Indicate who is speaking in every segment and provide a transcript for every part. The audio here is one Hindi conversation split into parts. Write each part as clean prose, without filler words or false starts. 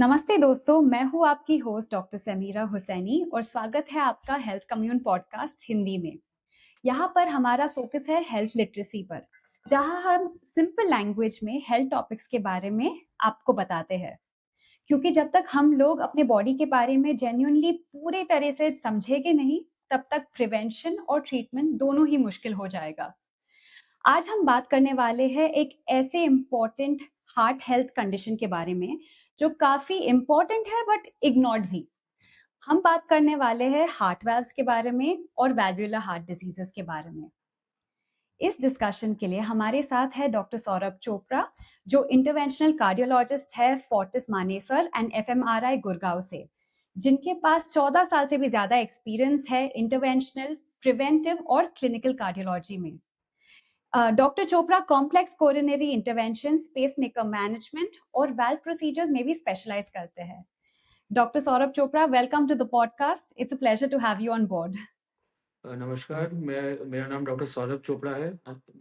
Speaker 1: नमस्ते दोस्तों, मैं हूँ आपकी होस्ट डॉक्टर समीरा हुसैनी और स्वागत है आपका हेल्थ कम्यून पॉडकास्ट हिंदी में। यहाँ पर हमारा फोकस है हेल्थ लिटरेसी पर, जहाँ हम सिंपल लैंग्वेज में हेल्थ टॉपिक्स के बारे में आपको बताते हैं। क्योंकि जब तक हम लोग अपने बॉडी के बारे में जेन्युइनली पूरे तरह से समझेंगे नहीं, तब तक प्रिवेंशन और ट्रीटमेंट दोनों ही मुश्किल हो जाएगा। आज हम बात करने वाले हैं एक ऐसे इम्पोर्टेंट हार्ट हेल्थ कंडीशन के बारे में जो काफी इम्पोर्टेंट है बट इग्नोर्ड भी। हम बात करने वाले हैं हार्ट वाल्व्स के बारे में और वैल्वुलर हार्ट डिजीजेस के बारे में। इस डिस्कशन के लिए हमारे साथ है डॉक्टर सौरभ चोपड़ा, जो इंटरवेंशनल कार्डियोलॉजिस्ट है Fortis Manesar and fMRI Gurgaon से, जिनके पास 14 साल से भी ज्यादा एक्सपीरियंस है इंटरवेंशनल, प्रिवेंटिव और क्लिनिकल कार्डियोलॉजी में। Doctor Chopra complex coronary intervention, pacemaker management और वाल्व प्रोसीजर्स में भी स्पेशलाइज करते हैं। Doctor Saurabh Chopra, welcome to the podcast. It's a pleasure to have you on board.
Speaker 2: नमस्कार, मेरा नाम डॉक्टर सौरभ चोपड़ा है।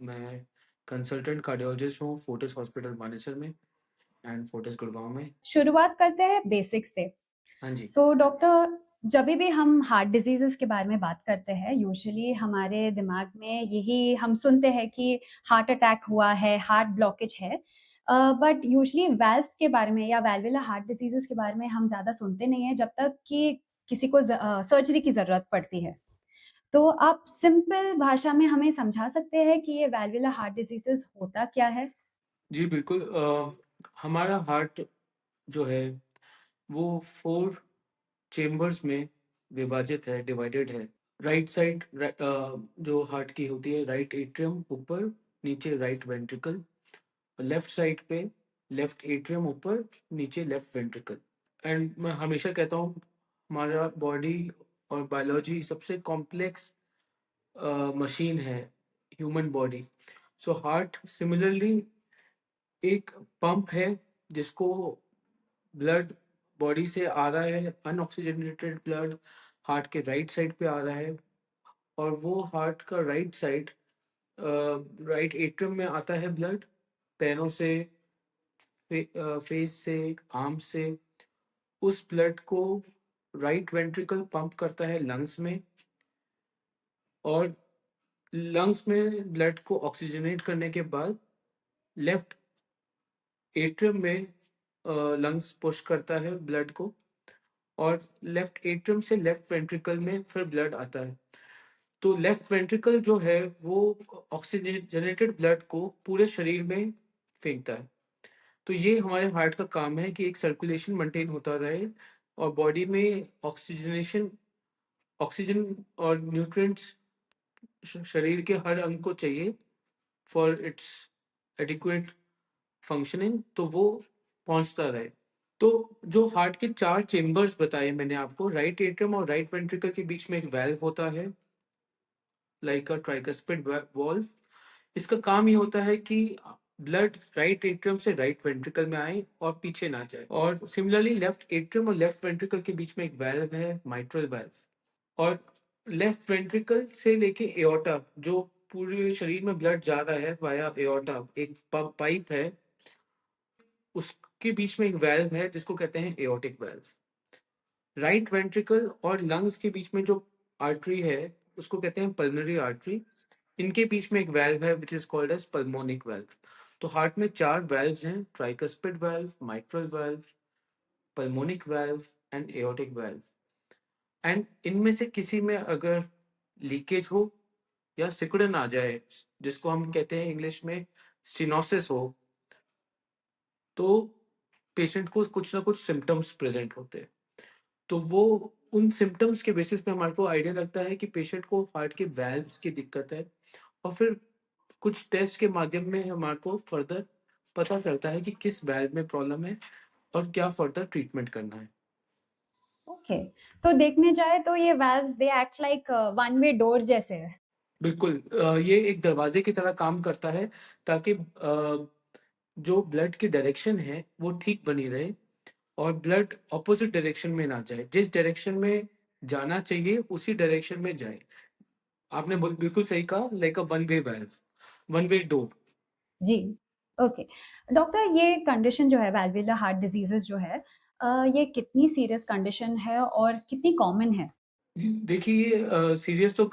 Speaker 2: मैं कंसल्टेंट कार्डियोलॉजिस्ट हूँ फोर्टिस हॉस्पिटल मानेसर में एंड फोर्टिस गुड़गांव में।
Speaker 1: शुरुआत करते हैं बेसिक से।
Speaker 2: हाँ जी।
Speaker 1: डॉक्टर, जब भी हम हार्ट डिजीजेस के बारे में बात करते हैं, यूजुअली हमारे दिमाग में यही हम सुनते हैं कि हार्ट अटैक हुआ है, हार्ट ब्लॉकेज है। बट यूजुअली वेल्व्स के बारे में या वैल्वुलर हार्ट डिजीजेस के बारे में हम ज्यादा सुनते नहीं है, जब तक कि किसी को सर्जरी की जरूरत पड़ती है। तो आप सिंपल भाषा में हमें समझा सकते हैं कि ये वैल्वुलर हार्ट डिजीजेस होता क्या है?
Speaker 2: जी बिल्कुल। हमारा हार्ट जो है वो 4 चेम्बर्स में विभाजित है, डिवाइडेड है। राइट साइड जो हार्ट की होती है, राइट एट्रियम ऊपर, नीचे राइट वेंट्रिकल। लेफ्ट साइड पे लेफ्ट एट्रियम ऊपर, नीचे लेफ्ट वेंट्रिकल। एंड मैं हमेशा कहता हूँ हमारा बॉडी और बायोलॉजी सबसे कॉम्प्लेक्स मशीन है, human body. So heart similarly एक पंप है जिसको ब्लड बॉडी से आ रहा है, अनऑक्सीजनेटेड ब्लड हार्ट के राइट साइड पे आ रहा है, और वो हार्ट का राइट साइड राइट एट्रियम में आता है ब्लड, पैरों से, फेस से, आर्म से। उस ब्लड को राइट वेंट्रिकल पंप करता है लंग्स में, और लंग्स में ब्लड को ऑक्सीजनेट करने के बाद लेफ्ट एट्रियम में लंग्स पुश करता है ब्लड को, और लेफ्ट एट्रियम से लेफ्ट वेंट्रिकल में फिर ब्लड आता है। तो लेफ्ट वेंट्रिकल जो है वो ऑक्सीजनेटेड ब्लड को पूरे शरीर में फेंकता है। तो ये हमारे हार्ट का काम है कि एक सर्कुलेशन मेंटेन होता रहे और बॉडी में ऑक्सीजन और न्यूट्रिएंट्स शरीर के हर अंग को चाहिए फॉर इट्स एडिक्वेट फंक्शनिंग, तो वो पहुंचता रहे। तो जो हार्ट के 4 चेम्बर्स बताए मैंने आपको, राइट एट्रियम और राइट वेंट्रिकल के बीच में एक वेल्व होता है, लाइक अ ट्राइकस्पिड वॉल्व। इसका काम ये होता है कि ब्लड राइट एट्रियम से राइट वेंट्रिकल में आए और पीछे ना जाए। और सिमिलरली लेफ्ट एट्रियम और लेफ्ट वेंट्रिकल के बीच में एक वेल्व है, माइट्रल वेल्व। और लेफ्ट वेंट्रिकल से लेके एओर्टा, जो पूरे शरीर में ब्लड जा रहा है वाया एओर्टा, एक पाइप है, उसके बीच में एक वेल्व है जिसको कहते हैं एओर्टिक वेल्व। राइट वेंट्रिकल और लंग्स के बीच में जो आर्टरी है उसको कहते हैं पल्मोनरी आर्टरी। इनके बीच में एक वेल्व है which is called as pulmonic valve. तो हार्ट में 4 वेल्व्स हैं, tricuspid valve, mitral valve, pulmonic valve and aortic valve. And इनमें से किसी में अगर लीकेज हो या सिकुड़न आ जाए, जिसको हम कहते हैं इंग्लिश में स्टेनोसिस हो, तो पेशेंट को कुछ ना कुछ सिम्टम्स प्रेजेंट होते हैं। तो वो उन सिम्टम्स के बेसिस पे हमारे को आइडिया लगता है कि पेशेंट को हार्ट के वेल्व्स की दिक्कत है, और फिर कुछ टेस्ट के माध्यम में हमारे को फर्दर पता चलता है कि किस वेल्व में प्रॉब्लम है और क्या फर्दर ट्रीटमेंट करना है।
Speaker 1: ओके, तो देखने जाए तो ये valves they act like one way door जैसे है।
Speaker 2: बिल्कुल, ये एक दरवाजे की तरह काम करता है ताकि जो ब्लड की डायरेक्शन है वो ठीक बनी रहे और ब्लड ऑपोजिट डायरेक्शन में ना जाए, जिस डायरेक्शन में जाना चाहिए उसी डायरेक्शन में जाए। आपने बिल्कुल सही कहा, like a one way valve, one way door.
Speaker 1: जी, ओके। डॉक्टर, ये कंडीशन जो है वैल्वुलर हार्ट डिजीजेस जो है, ये कितनी सीरियस कंडीशन है और कितनी कॉमन है?
Speaker 2: देखिए सीरियस तो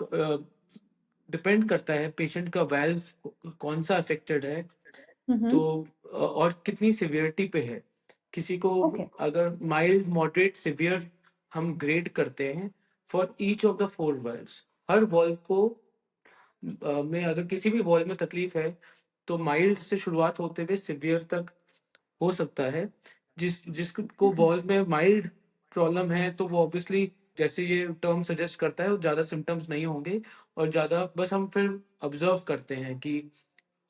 Speaker 2: डिपेंड करता है पेशेंट का वाल्व कौन सा अफेक्टेड है, तो और कितनी सिवियरिटी पे है। किसी को
Speaker 1: ओके।
Speaker 2: अगर माइल्ड मॉडरेट सिवियर हम ग्रेड करते हैं for each of the 4 valves. Her valve को में अगर किसी भी वाल्व में तकलीफ है तो माइल्ड से शुरुआत होते हुए सिवियर तक हो सकता है। जिसको वाल्व में माइल्ड प्रॉब्लम है तो वो ऑब्वियसली, जैसे ये टर्म सजेस्ट करता है, ज्यादा सिम्टम्स नहीं होंगे और ज्यादा बस हम फिर ऑब्जर्व करते हैं कि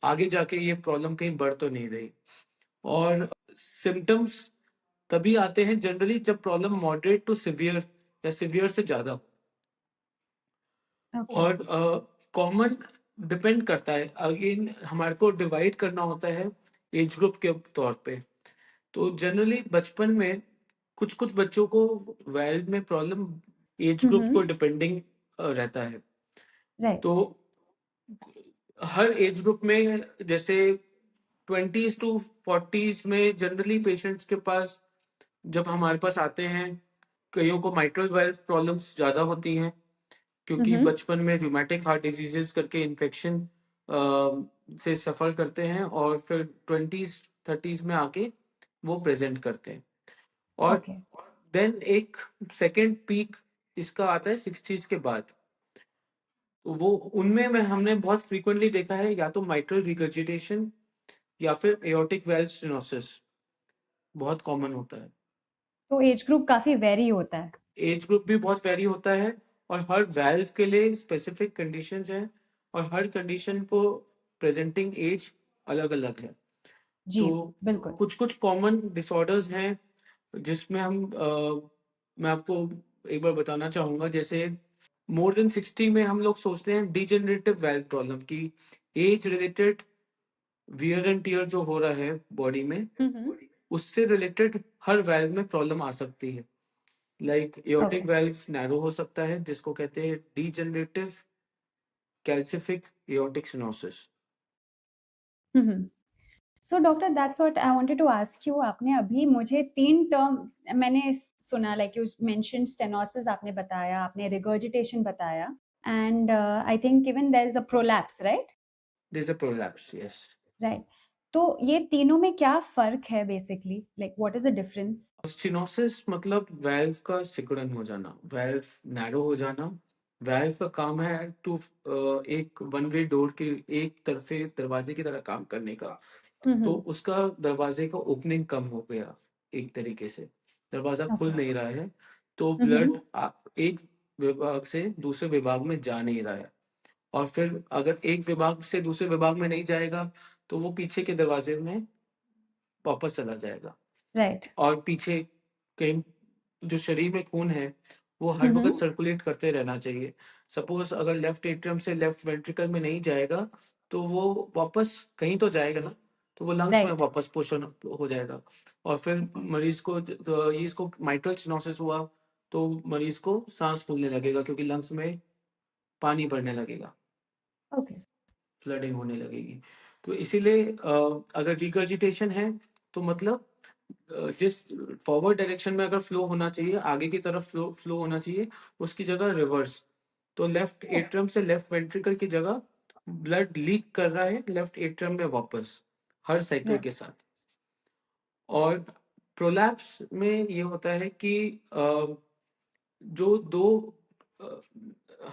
Speaker 2: आगे जाके ये प्रॉब्लम कहीं बढ़ तो नहीं रही। और सिम्टम्स तभी आते हैं जनरली जब प्रॉब्लम मॉडरेट टू सिवियर या सिवियर से ज्यादा हो।
Speaker 1: ओके।
Speaker 2: और कॉमन डिपेंड करता है, अगेन हमारे को डिवाइड करना होता है एज ग्रुप के तौर पे। तो जनरली बचपन में कुछ कुछ बच्चों को वाल्व में प्रॉब्लम एज ग्रुप को डिपेंडिंग रहता है।
Speaker 1: राइट।
Speaker 2: तो हर एज ग्रुप में जैसे 20s टू 40s में जनरली पेशेंट्स के पास जब हमारे पास आते हैं, कईयों को माइट्रल वाल्व प्रॉब्लम्स ज्यादा होती हैं क्योंकि बचपन में रूमेटिक हार्ट डिजीजेस करके इन्फेक्शन से सफर करते हैं और फिर 20s 30s में आके वो प्रेजेंट करते हैं। और
Speaker 1: ओके।
Speaker 2: देन एक सेकेंड पीक इसका आता है 60s के बाद। तो वो उनमें मैं हमने बहुत फ्रीक्वेंटली देखा है या तो माइट्रल रिगर्जिटेशन या फिर एओर्टिक वेल्व स्टेनोसिस बहुत कॉमन होता है।
Speaker 1: तो एज ग्रुप काफी वेरी होता है।
Speaker 2: एज ग्रुप भी बहुत वेरी होता है और हर वेल्व के लिए स्पेसिफिक कंडीशंस हैं और हर कंडीशन को प्रेजेंटिंग एज अलग अलग है।
Speaker 1: जी
Speaker 2: तो
Speaker 1: बिल्कुल।
Speaker 2: कुछ कुछ कॉमन डिसऑर्डर्स हैं जिसमें मैं आपको एक बार बताना चाहूंगा। जैसे मोर देन 60 में हम लोग सोचते हैं डिजेनरेटिव वेल्व प्रॉब्लम की, age related wear and tear जो हो रहा है बॉडी में उससे रिलेटेड हर वेल्व में प्रॉब्लम आ सकती है। Like aortic
Speaker 1: okay.
Speaker 2: Valve narrow हो सकता है जिसको कहते हैं degenerative calcific aortic stenosis.
Speaker 1: So doctor that's what I wanted to ask you. आपने अभी मुझे 3 टर्म मैंने सुना, लाइक यू मेंशन स्टेनोसिस आपने बताया, आपने रिगर्जिटेशन बताया, and I think even there is a prolapse, right?
Speaker 2: There is a prolapse, yes.
Speaker 1: Right. तो ये तीनों में क्या फर्क है basically, like what is the difference?
Speaker 2: Stenosis मतलब वेल्व का सिकुड़न हो जाना, वेल्व नैरो हो जाना। वेल्व का काम है टू एक वन वे डोर के एक तरफे दरवाजे की तरह काम करने का। तो उसका दरवाजे का ओपनिंग कम हो गया, एक तरीके से दरवाजा खुल नहीं रहा है, तो ब्लड एक विभाग से दूसरे विभाग में जा नहीं रहा है। और फिर अगर एक विभाग से दूसरे विभाग में नहीं जाएगा तो वो पीछे के दरवाजे में वापस चला जाएगा।
Speaker 1: राइट।
Speaker 2: और पीछे कहीं जो शरीर में खून है वो हर वक्त सर्कुलेट करते रहना चाहिए। सपोज अगर लेफ्ट एट्रियम से लेफ्ट वेंट्रिकल में नहीं जाएगा तो वो वापस कहीं तो जाएगा ना, तो वो लंग्स में
Speaker 1: राइट।
Speaker 2: वापस पोषण हो जाएगा। और फिर मरीज को तो ये इसको माइट्रल स्टेनोसिस हुआ तो मरीज को सांस फूलने लगेगा क्योंकि लंग्स में पानी भरने लगेगा,
Speaker 1: ओके।
Speaker 2: फ्लडिंग होने लगेगी। तो इसीलिए अगर रिगर्जिटेशन है तो मतलब जिस फॉरवर्ड डायरेक्शन में अगर फ्लो होना चाहिए, आगे की तरफ फ्लो फ्लो होना चाहिए, उसकी जगह रिवर्स। तो लेफ्ट एट्रियम से लेफ्ट वेंट्रिकल की जगह ब्लड लीक कर रहा है लेफ्ट एट्रियम में वापस हर साइकिल के साथ। और प्रोलैप्स में ये होता है कि जो दो अ,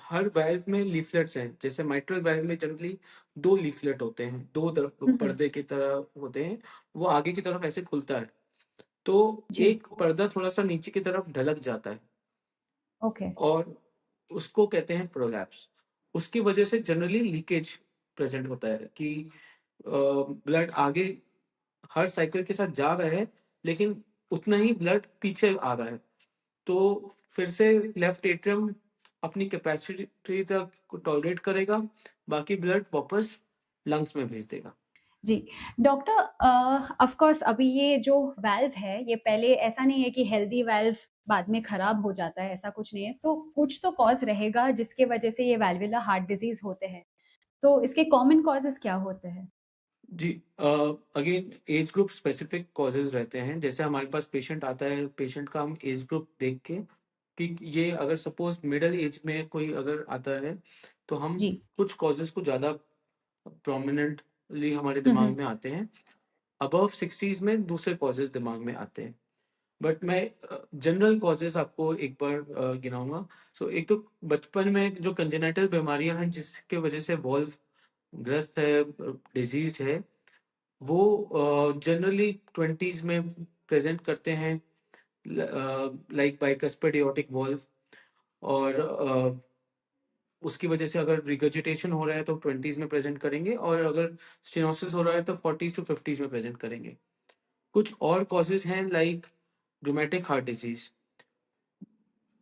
Speaker 2: हर वाल्व में लीफलेट्स हैं। जैसे माइट्रल वाल्व में जनरली 2 लीफलेट होते हैं, पर्दे की तरह होते हैं, वो आगे की तरफ ऐसे खुलता है। तो
Speaker 1: जी।
Speaker 2: एक पर्दा थोड़ा सा नीचे की तरफ ढलक जाता है
Speaker 1: ओके।
Speaker 2: और उसको कहते हैं प्रोलैप्स। उसकी वजह से जनरली लीकेज प्रेजेंट होता है कि ब्लड आगे हर साइकिल के साथ जा रहा है लेकिन उतना ही ब्लड पीछे आ रहा है। तो फिर से लेफ्ट एट्रियम अपनी कैपेसिटी तक टॉलरेट करेगा, बाकी ब्लड वापस लंग्स में भेज देगा।
Speaker 1: जी। डॉक्टर, ऑफ कोर्स अभी ये जो वाल्व है ये पहले ऐसा नहीं है कि हेल्दी वाल्व बाद में खराब हो जाता है, ऐसा कुछ नहीं है। तो कुछ तो कॉज रहेगा जिसके वजह से ये वाल्वुलर हार्ट डिजीज होते हैं। तो इसके कॉमन कॉजेस क्या होते हैं?
Speaker 2: जी, again age group specific causes रहते हैं। जैसे हमारे पास पेशेंट आता है, पेशेंट का हम एज ग्रुप देख के कि ये अगर सपोज मिडिल एज में कोई अगर आता है तो हम
Speaker 1: जी।
Speaker 2: कुछ कॉजेज को ज़्यादा प्रोमिनेंटली हमारे
Speaker 1: हम्म।
Speaker 2: दिमाग में आते हैं। अबव 60s में दूसरे कॉजेज दिमाग में आते हैं। बट मैं जनरल कॉजेज आपको एक बार गिनाऊंगा। सो एक तो बचपन में जो कंजेनाइटल बीमारियां हैं जिसके वजह से वॉल्व ग्रस्त है, डिजीज है, वो जनरली 20s में प्रेजेंट करते हैं, लाइक बाइकस्पिड एओर्टिक वॉल्व। और उसकी वजह से अगर रिगर्जिटेशन हो रहा है तो 20s में प्रेजेंट करेंगे, और अगर स्टेनोसिस हो रहा है तो 40s to 50s में प्रेजेंट करेंगे। कुछ और कॉजेज हैं लाइक रूमेटिक हार्ट डिजीज।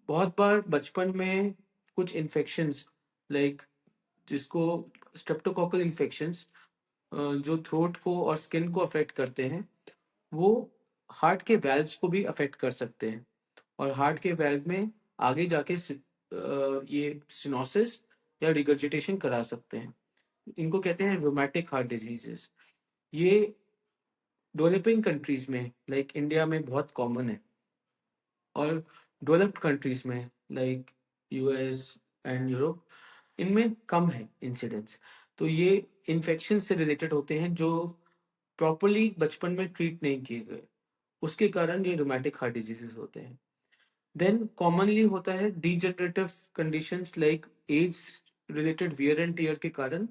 Speaker 2: बहुत बार बचपन में कुछ इन्फेक्शंस लाइक जिसको स्ट्रेप्टोकोकल इन्फेक्शंस जो थ्रोट को और स्किन को अफेक्ट करते हैं, वो हार्ट के वेल्व्स को भी अफेक्ट कर सकते हैं, और हार्ट के वेल्व में आगे जाके ये सिनोसिस या रिगर्जिटेशन करा सकते हैं। इनको कहते हैं रूमेटिक हार्ट डिजीजेस। ये डेवलपिंग कंट्रीज में लाइक इंडिया में बहुत कॉमन है, और डेवलप्ड कंट्रीज में लाइक यूएस एंड यूरोप इनमें कम है इंसिडेंस। तो ये इन्फेक्शन से रिलेटेड होते हैं जो प्रॉपरली बचपन में ट्रीट नहीं किए गए, उसके कारण ये रूमेटिक हार्ट डिजीजेस होते हैं। देन कॉमनली होता है degenerative conditions like age related wear and tear के कारण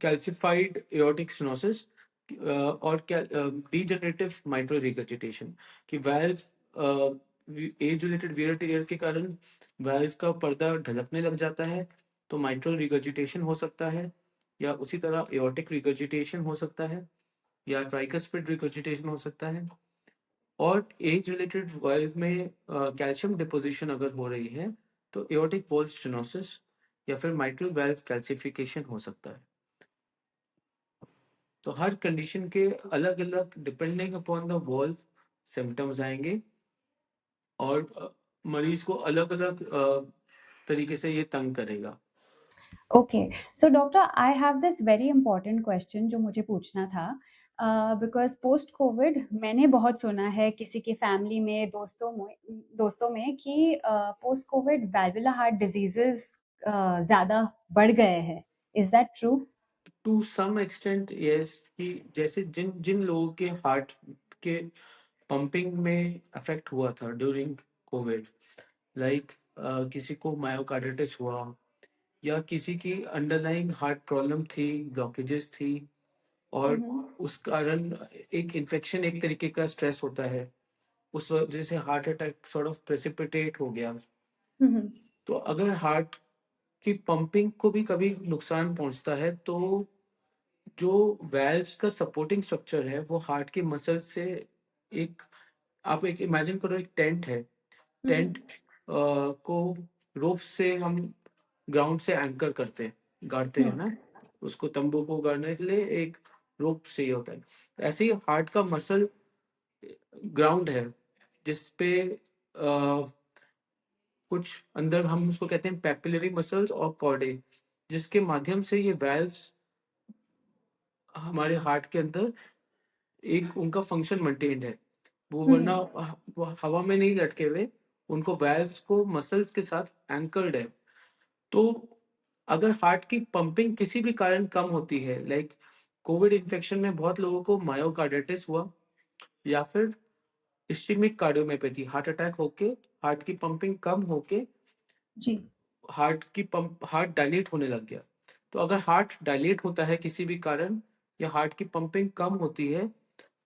Speaker 2: कैल्सिफाइड एओर्टिक स्टेनोसिस और डीजनरेटिव माइट्रल रिगर्जिटेशन कि valve age related wear tear के कारण वाल्व का पर्दा ढलकने लग जाता है, तो माइट्रल रिगर्जिटेशन हो सकता है, या उसी तरह एओर्टिक रिगर्जिटेशन हो सकता है, या ट्राइकस्पिड रिगर्जिटेशन हो सकता है। और एज रिलेटेड वाल्व में कैल्शियम डिपोजिशन अगर हो रही है तो एओर्टिक वॉल्व स्टेनोसिस या फिर माइट्रल वाल्व कैल्सिफिकेशन हो सकता है। तो हर कंडीशन के अलग अलग depending upon the valve symptoms आएंगे, और मरीज को अलग अलग तरीके से ये तंग करेगा।
Speaker 1: Okay, so doctor I have this very important question जो मुझे पूछना था। बिकॉज पोस्ट कोविड मैंने बहुत सुना है किसी की फैमिली में, दोस्तों में कि post COVID valvular heart diseases ज्यादा बढ़ गए हैं। Is that true?
Speaker 2: To some extent yes, कि जैसे जिन जिन लोगों के हार्ट के पंपिंग में अफेक्ट हुआ था ड्यूरिंग कोविड, लाइक किसी को मायोकार्डिटिस हुआ, या किसी की अंडरलाइंग हार्ट प्रॉब्लम थी, ब्लॉकेजेस थी, और उस कारण एक इन्फेक्शन एक तरीके का स्ट्रेस होता है, उस वजह से heart attack sort of precipitate हो गया। तो अगर हार्ट की पंपिंग को भी कभी नुकसान पहुंचता है तो जो वेल्व्स का सपोर्टिंग स्ट्रक्चर है वो हार्ट के मसल से एक, आप एक इमेजिन करो एक टेंट है, टेंट को रोप से हम ग्राउंड से एंकर करते हैं, गाड़ते हैं ना, उसको तंबू को गाड़ने के लिए एक रोप चाहिए होता है। ऐसे ही हार्ट का मसल ग्राउंड है जिसपे कुछ अंदर हम उसको कहते हैं पैपिलरी मसल्स और कॉर्डे, जिसके माध्यम से ये वेल्व्स हमारे हार्ट के अंदर एक उनका फंक्शन मेंटेन्ड है। वो वरना वो हवा में नहीं लटके हुए, उनको वेल्व्स को मसल्स के साथ एंकर्ड है। तो अगर हार्ट की पंपिंग किसी भी कारण कम होती है, लाइक कोविड इन्फेक्शन में बहुत लोगों को मायोकार्डिटिस हुआ, या फिर इस्केमिक कार्डियोमायोपैथी, हार्ट अटैक होके हार्ट की पंपिंग कम होके
Speaker 1: जी।
Speaker 2: हार्ट डायलेट होने लग गया। तो अगर हार्ट डायलेट होता है किसी भी कारण, या हार्ट की पंपिंग कम होती है,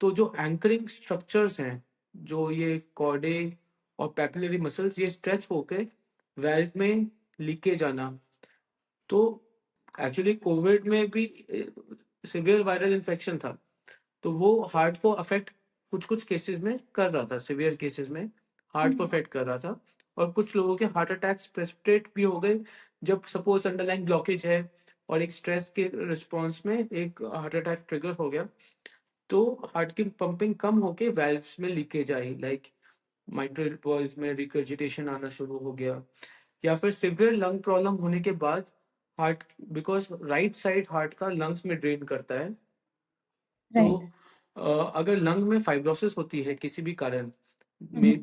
Speaker 2: तो जो एंकरिंग स्ट्रक्चर्स हैं, जो ये कॉर्डे और पैपिलरी मसल्स, ये स्ट्रेच होके वेल्व में लीकेज आना। तो एक्चुअली कोविड में भी सिवियर वायरल इन्फेक्शन था, तो वो हार्ट को अफेक्ट कुछ कुछ केसेस में कर रहा था, सिवियर केसेस में हार्ट को अफेक्ट कर रहा था। और कुछ लोगों के हार्ट अटैक्स प्रेसिपिटेट भी हो गए, जब सपोज अंडरलाइन ब्लॉकेज है और एक स्ट्रेस के रिस्पॉन्स में एक हार्ट अटैक ट्रिगर हो गया, तो हार्ट की पंपिंग कम होके वेल्व्स में लीकेज आई, लाइक माइट्रल वॉल्व में रिगर्जिटेशन आना शुरू हो गया, या फिर सिवियर लंग प्रॉब्लम होने के बाद heart, because right side heart का लंग्स में ड्रेन करता है। तो
Speaker 1: राइट।
Speaker 2: अगर लंग में फाइब्रोसिस होती है किसी भी कारण, मे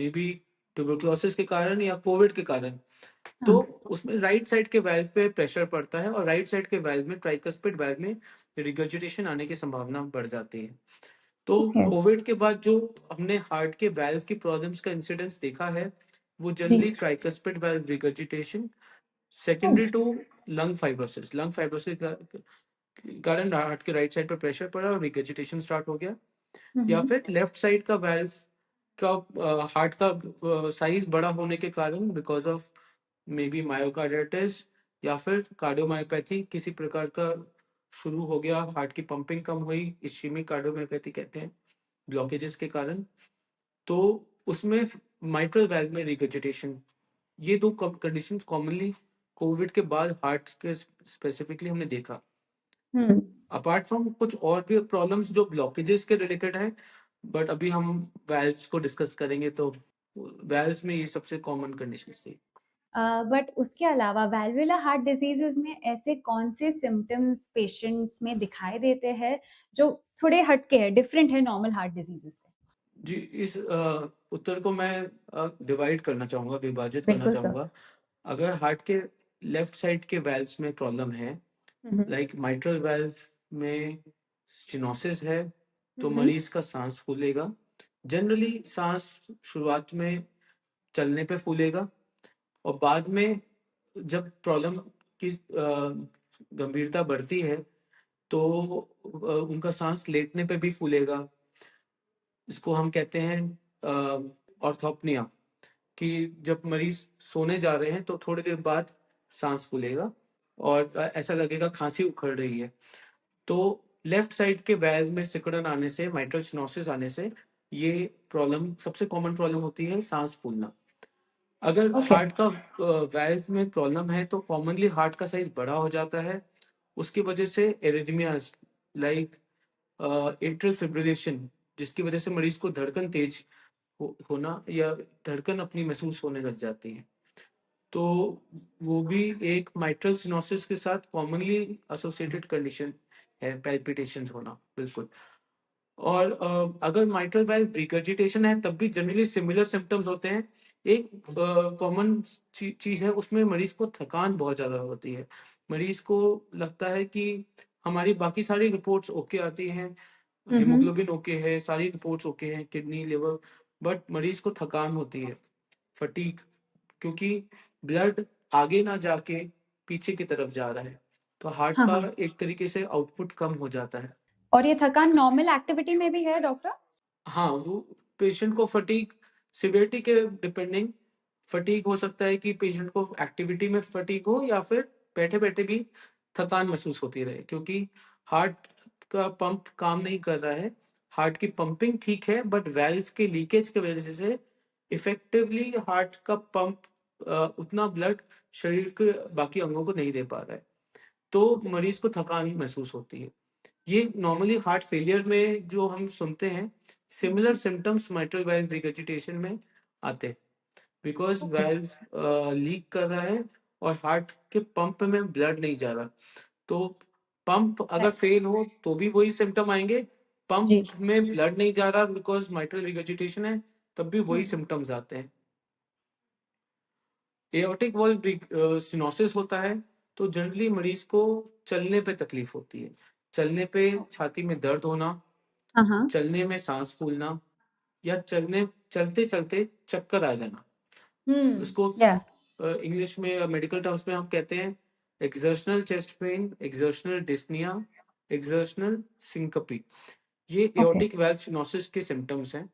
Speaker 2: बी ट्यूबरकुलोसिस के कारण या कोविड के कारण, तो उसमें राइट साइड के वाल्व पे प्रेशर पड़ता है और राइट साइड के वाल्व में, ट्राइकस्पिड वाल्व में रिगर्जिटेशन आने की संभावना बढ़ जाती है। तो
Speaker 1: ओके।
Speaker 2: कोविड के बाद जो हमने हार्ट के वाल्व की प्रॉब्लम्स का इंसिडेंस देखा है, वो जनरली
Speaker 1: जी।
Speaker 2: Tricuspid valve regurgitation secondary to lung fibrosis के कारण हार्ट के राइट साइड पर प्रेशर पड़ा और रिगर्जिटेशन स्टार्ट हो गया, या फिर लेफ्ट साइड का वाल्व का हार्ट का साइज बड़ा होने के कारण because of may be myocarditis या फिर कार्डियोमायोपैथी किसी प्रकार का शुरू हो गया, हार्ट की पंपिंग कम हुई, इश्केमिक कार्डियोमायोपैथी कहते हैं, ब्लॉकेजेस के कारण। तो उसमें माइट्रल वाल्व में रिगर्जिटेशन, ये दो कंडीशंस कॉमनली कोविड के बाद हार्ट के स्पेसिफिकली हमने देखा। अपार्ट फ्रॉम कुछ और भी प्रॉब्लम्स जो ब्लॉकेजेस के रिलेटेड है, बट अभी हम वाल्व्स को डिस्कस करेंगे, तो वाल्व्स में ये सबसे कॉमन कंडीशंस थी।
Speaker 1: बट उसके अलावा वैल्वुलर हार्ट डिजीजेस में ऐसे कौन से सिम्टम्स पेशेंट्स में दिखाई देते हैं जो थोड़े हटके हैं, डिफरेंट है नॉर्मल हार्ट डिजीजेस से?
Speaker 2: जी, इस उत्तर को मैं डिवाइड करना चाहूंगा, विभाजित करना
Speaker 1: बिल्कुल सर।
Speaker 2: चाहूंगा। अगर हार्ट के लेफ्ट साइड के वाल्व्स में प्रॉब्लम है, लाइक माइट्रल वाल्व में स्टेनोसिस है, तो मरीज का सांस फूलेगा। जनरली सांस शुरुआत में चलने पे फूलेगा और बाद में जब प्रॉब्लम की गंभीरता बढ़ती है तो उनका सांस लेटने पे भी फूलेगा। इसको हम कहते हैं ऑर्थोपनिया, कि जब मरीज सोने जा रहे हैं तो थोड़ी देर बाद सांस फूलेगा और ऐसा लगेगा खांसी उखड़ रही है। तो लेफ्ट साइड के वाल्व में सिकुड़न आने से, माइट्रल स्टेनोसिस आने से, ये प्रॉब्लम सबसे कॉमन प्रॉब्लम होती है, सांस फूलना। अगर
Speaker 1: ओके।
Speaker 2: हार्ट का वाल्व में प्रॉब्लम है तो कॉमनली हार्ट का साइज बड़ा हो जाता है, उसकी वजह से एरिथमियाज लाइक एट्रियल फिब्रिलेशन, जिसकी वजह से मरीज को धड़कन तेज होना या धड़कन अपनी महसूस होने लग जाती है। तो वो भी एक माइट्रल स्टेनोसिस के साथ कॉमनली एसोसिएटेड कंडीशन है, पैल्पिटेशंस होना, बिल्कुल। और अगर माइट्रल वाल्व रिगर्जिटेशन है तब भी जनरली सिमिलर सिम्टम्स होते हैं। एक कॉमन चीज है, उसमें मरीज को थकान बहुत ज्यादा होती है। मरीज को लगता है कि हमारी बाकी सारी रिपोर्ट्स ओके आती हैं, हेमोग्लोबिन ओके है, सारी रिपोर्ट्स ओके हैं, किडनी लिवर, बट मरीज को थकान होती है, फटीग, क्योंकि ब्लड आगे ना जाके पीछे की तरफ जा रहा है, तो हार्ट
Speaker 1: हाँ
Speaker 2: का
Speaker 1: हाँ।
Speaker 2: एक तरीके से आउटपुट कम हो जाता है।
Speaker 1: और ये थकान नॉर्मल एक्टिविटी में भी है डॉक्टर?
Speaker 2: हाँ, वो पेशेंट को फटीग सिवियरिटी के डिपेंडिंग फटीग हो सकता है, कि पेशेंट को एक्टिविटी में फटीग हो या फिर बैठे बैठे भी थकान महसूस होती रहे, क्योंकि हार्ट का पंप काम नहीं कर रहा है। हार्ट की पंपिंग ठीक है बट वाल्व के लीकेज की वजह से इफेक्टिवली हार्ट का पंप उतना ब्लड शरीर के बाकी अंगों को नहीं दे पा रहा है, तो मरीज को थकान महसूस होती है। ये नॉर्मली हार्ट फेलियर में जो हम सुनते हैं, similar symptoms mitral valve regurgitation में आते हैं, बिकॉज वाल्व लीक कर रहा है और हार्ट के पंप में ब्लड नहीं जा रहा। तो पंप अगर फेल हो तो भी वही सिम्टम आएंगे,
Speaker 1: जी।
Speaker 2: पंप में ब्लड नहीं जा रहा बिकॉज माइट्रल रिगर्जिटेशन है, तब भी वही सिम्टम्स आते हैं। एओर्टिक वॉल्व स्टेनोसिस होता है तो जनरली मरीज को चलने पे तकलीफ होती है, चलने पे छाती में दर्द होना,
Speaker 1: हाँ हाँ।
Speaker 2: चलने में सांस फूलना, या चलते चलते चक्कर आ जाना। उसको
Speaker 1: या।
Speaker 2: इंग्लिश में मेडिकल टर्म्स में हम कहते हैं exertional chest pain, exertional dyspnea, exertional syncope. ये
Speaker 1: ओके।
Speaker 2: एओर्टिक वाल्व स्टेनोसिस के सिम्टम्स हैं।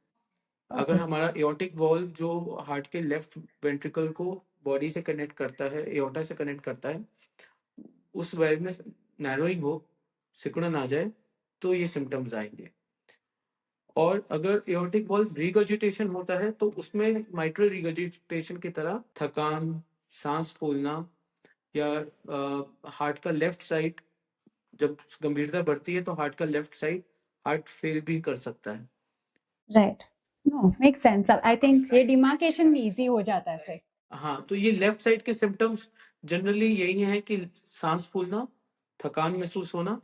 Speaker 2: अगर
Speaker 1: ओके।
Speaker 2: हमारा एओर्टिक वॉल्व जो हार्ट के लेफ्ट वेंट्रिकल को बॉडी से कनेक्ट करता है, एओर्टा से कनेक्ट करता है, उस वाल्व में नैरोइंग हो, सिकुड़न आ जाए, तो ये सिम्टम्स आएंगे। और अगर एओर्टिक वॉल्व रिगर्जिटेशन होता है तो उसमें माइट्रल रिगर्जिटेशन की तरह थकान, सांस फूलना, या हार्ट का लेफ्ट साइड जब गंभीरता बढ़ती है तो हार्ट का लेफ्ट साइड हार्ट फेल भी कर सकता है।
Speaker 1: Right. Know make sense. I think ये डिमार्केशन इजी हो जाता है फिर।
Speaker 2: हाँ, तो ये लेफ्ट साइड के सिम्टम्स जनरली यही है कि सांस फूलना, थकान महसूस होना,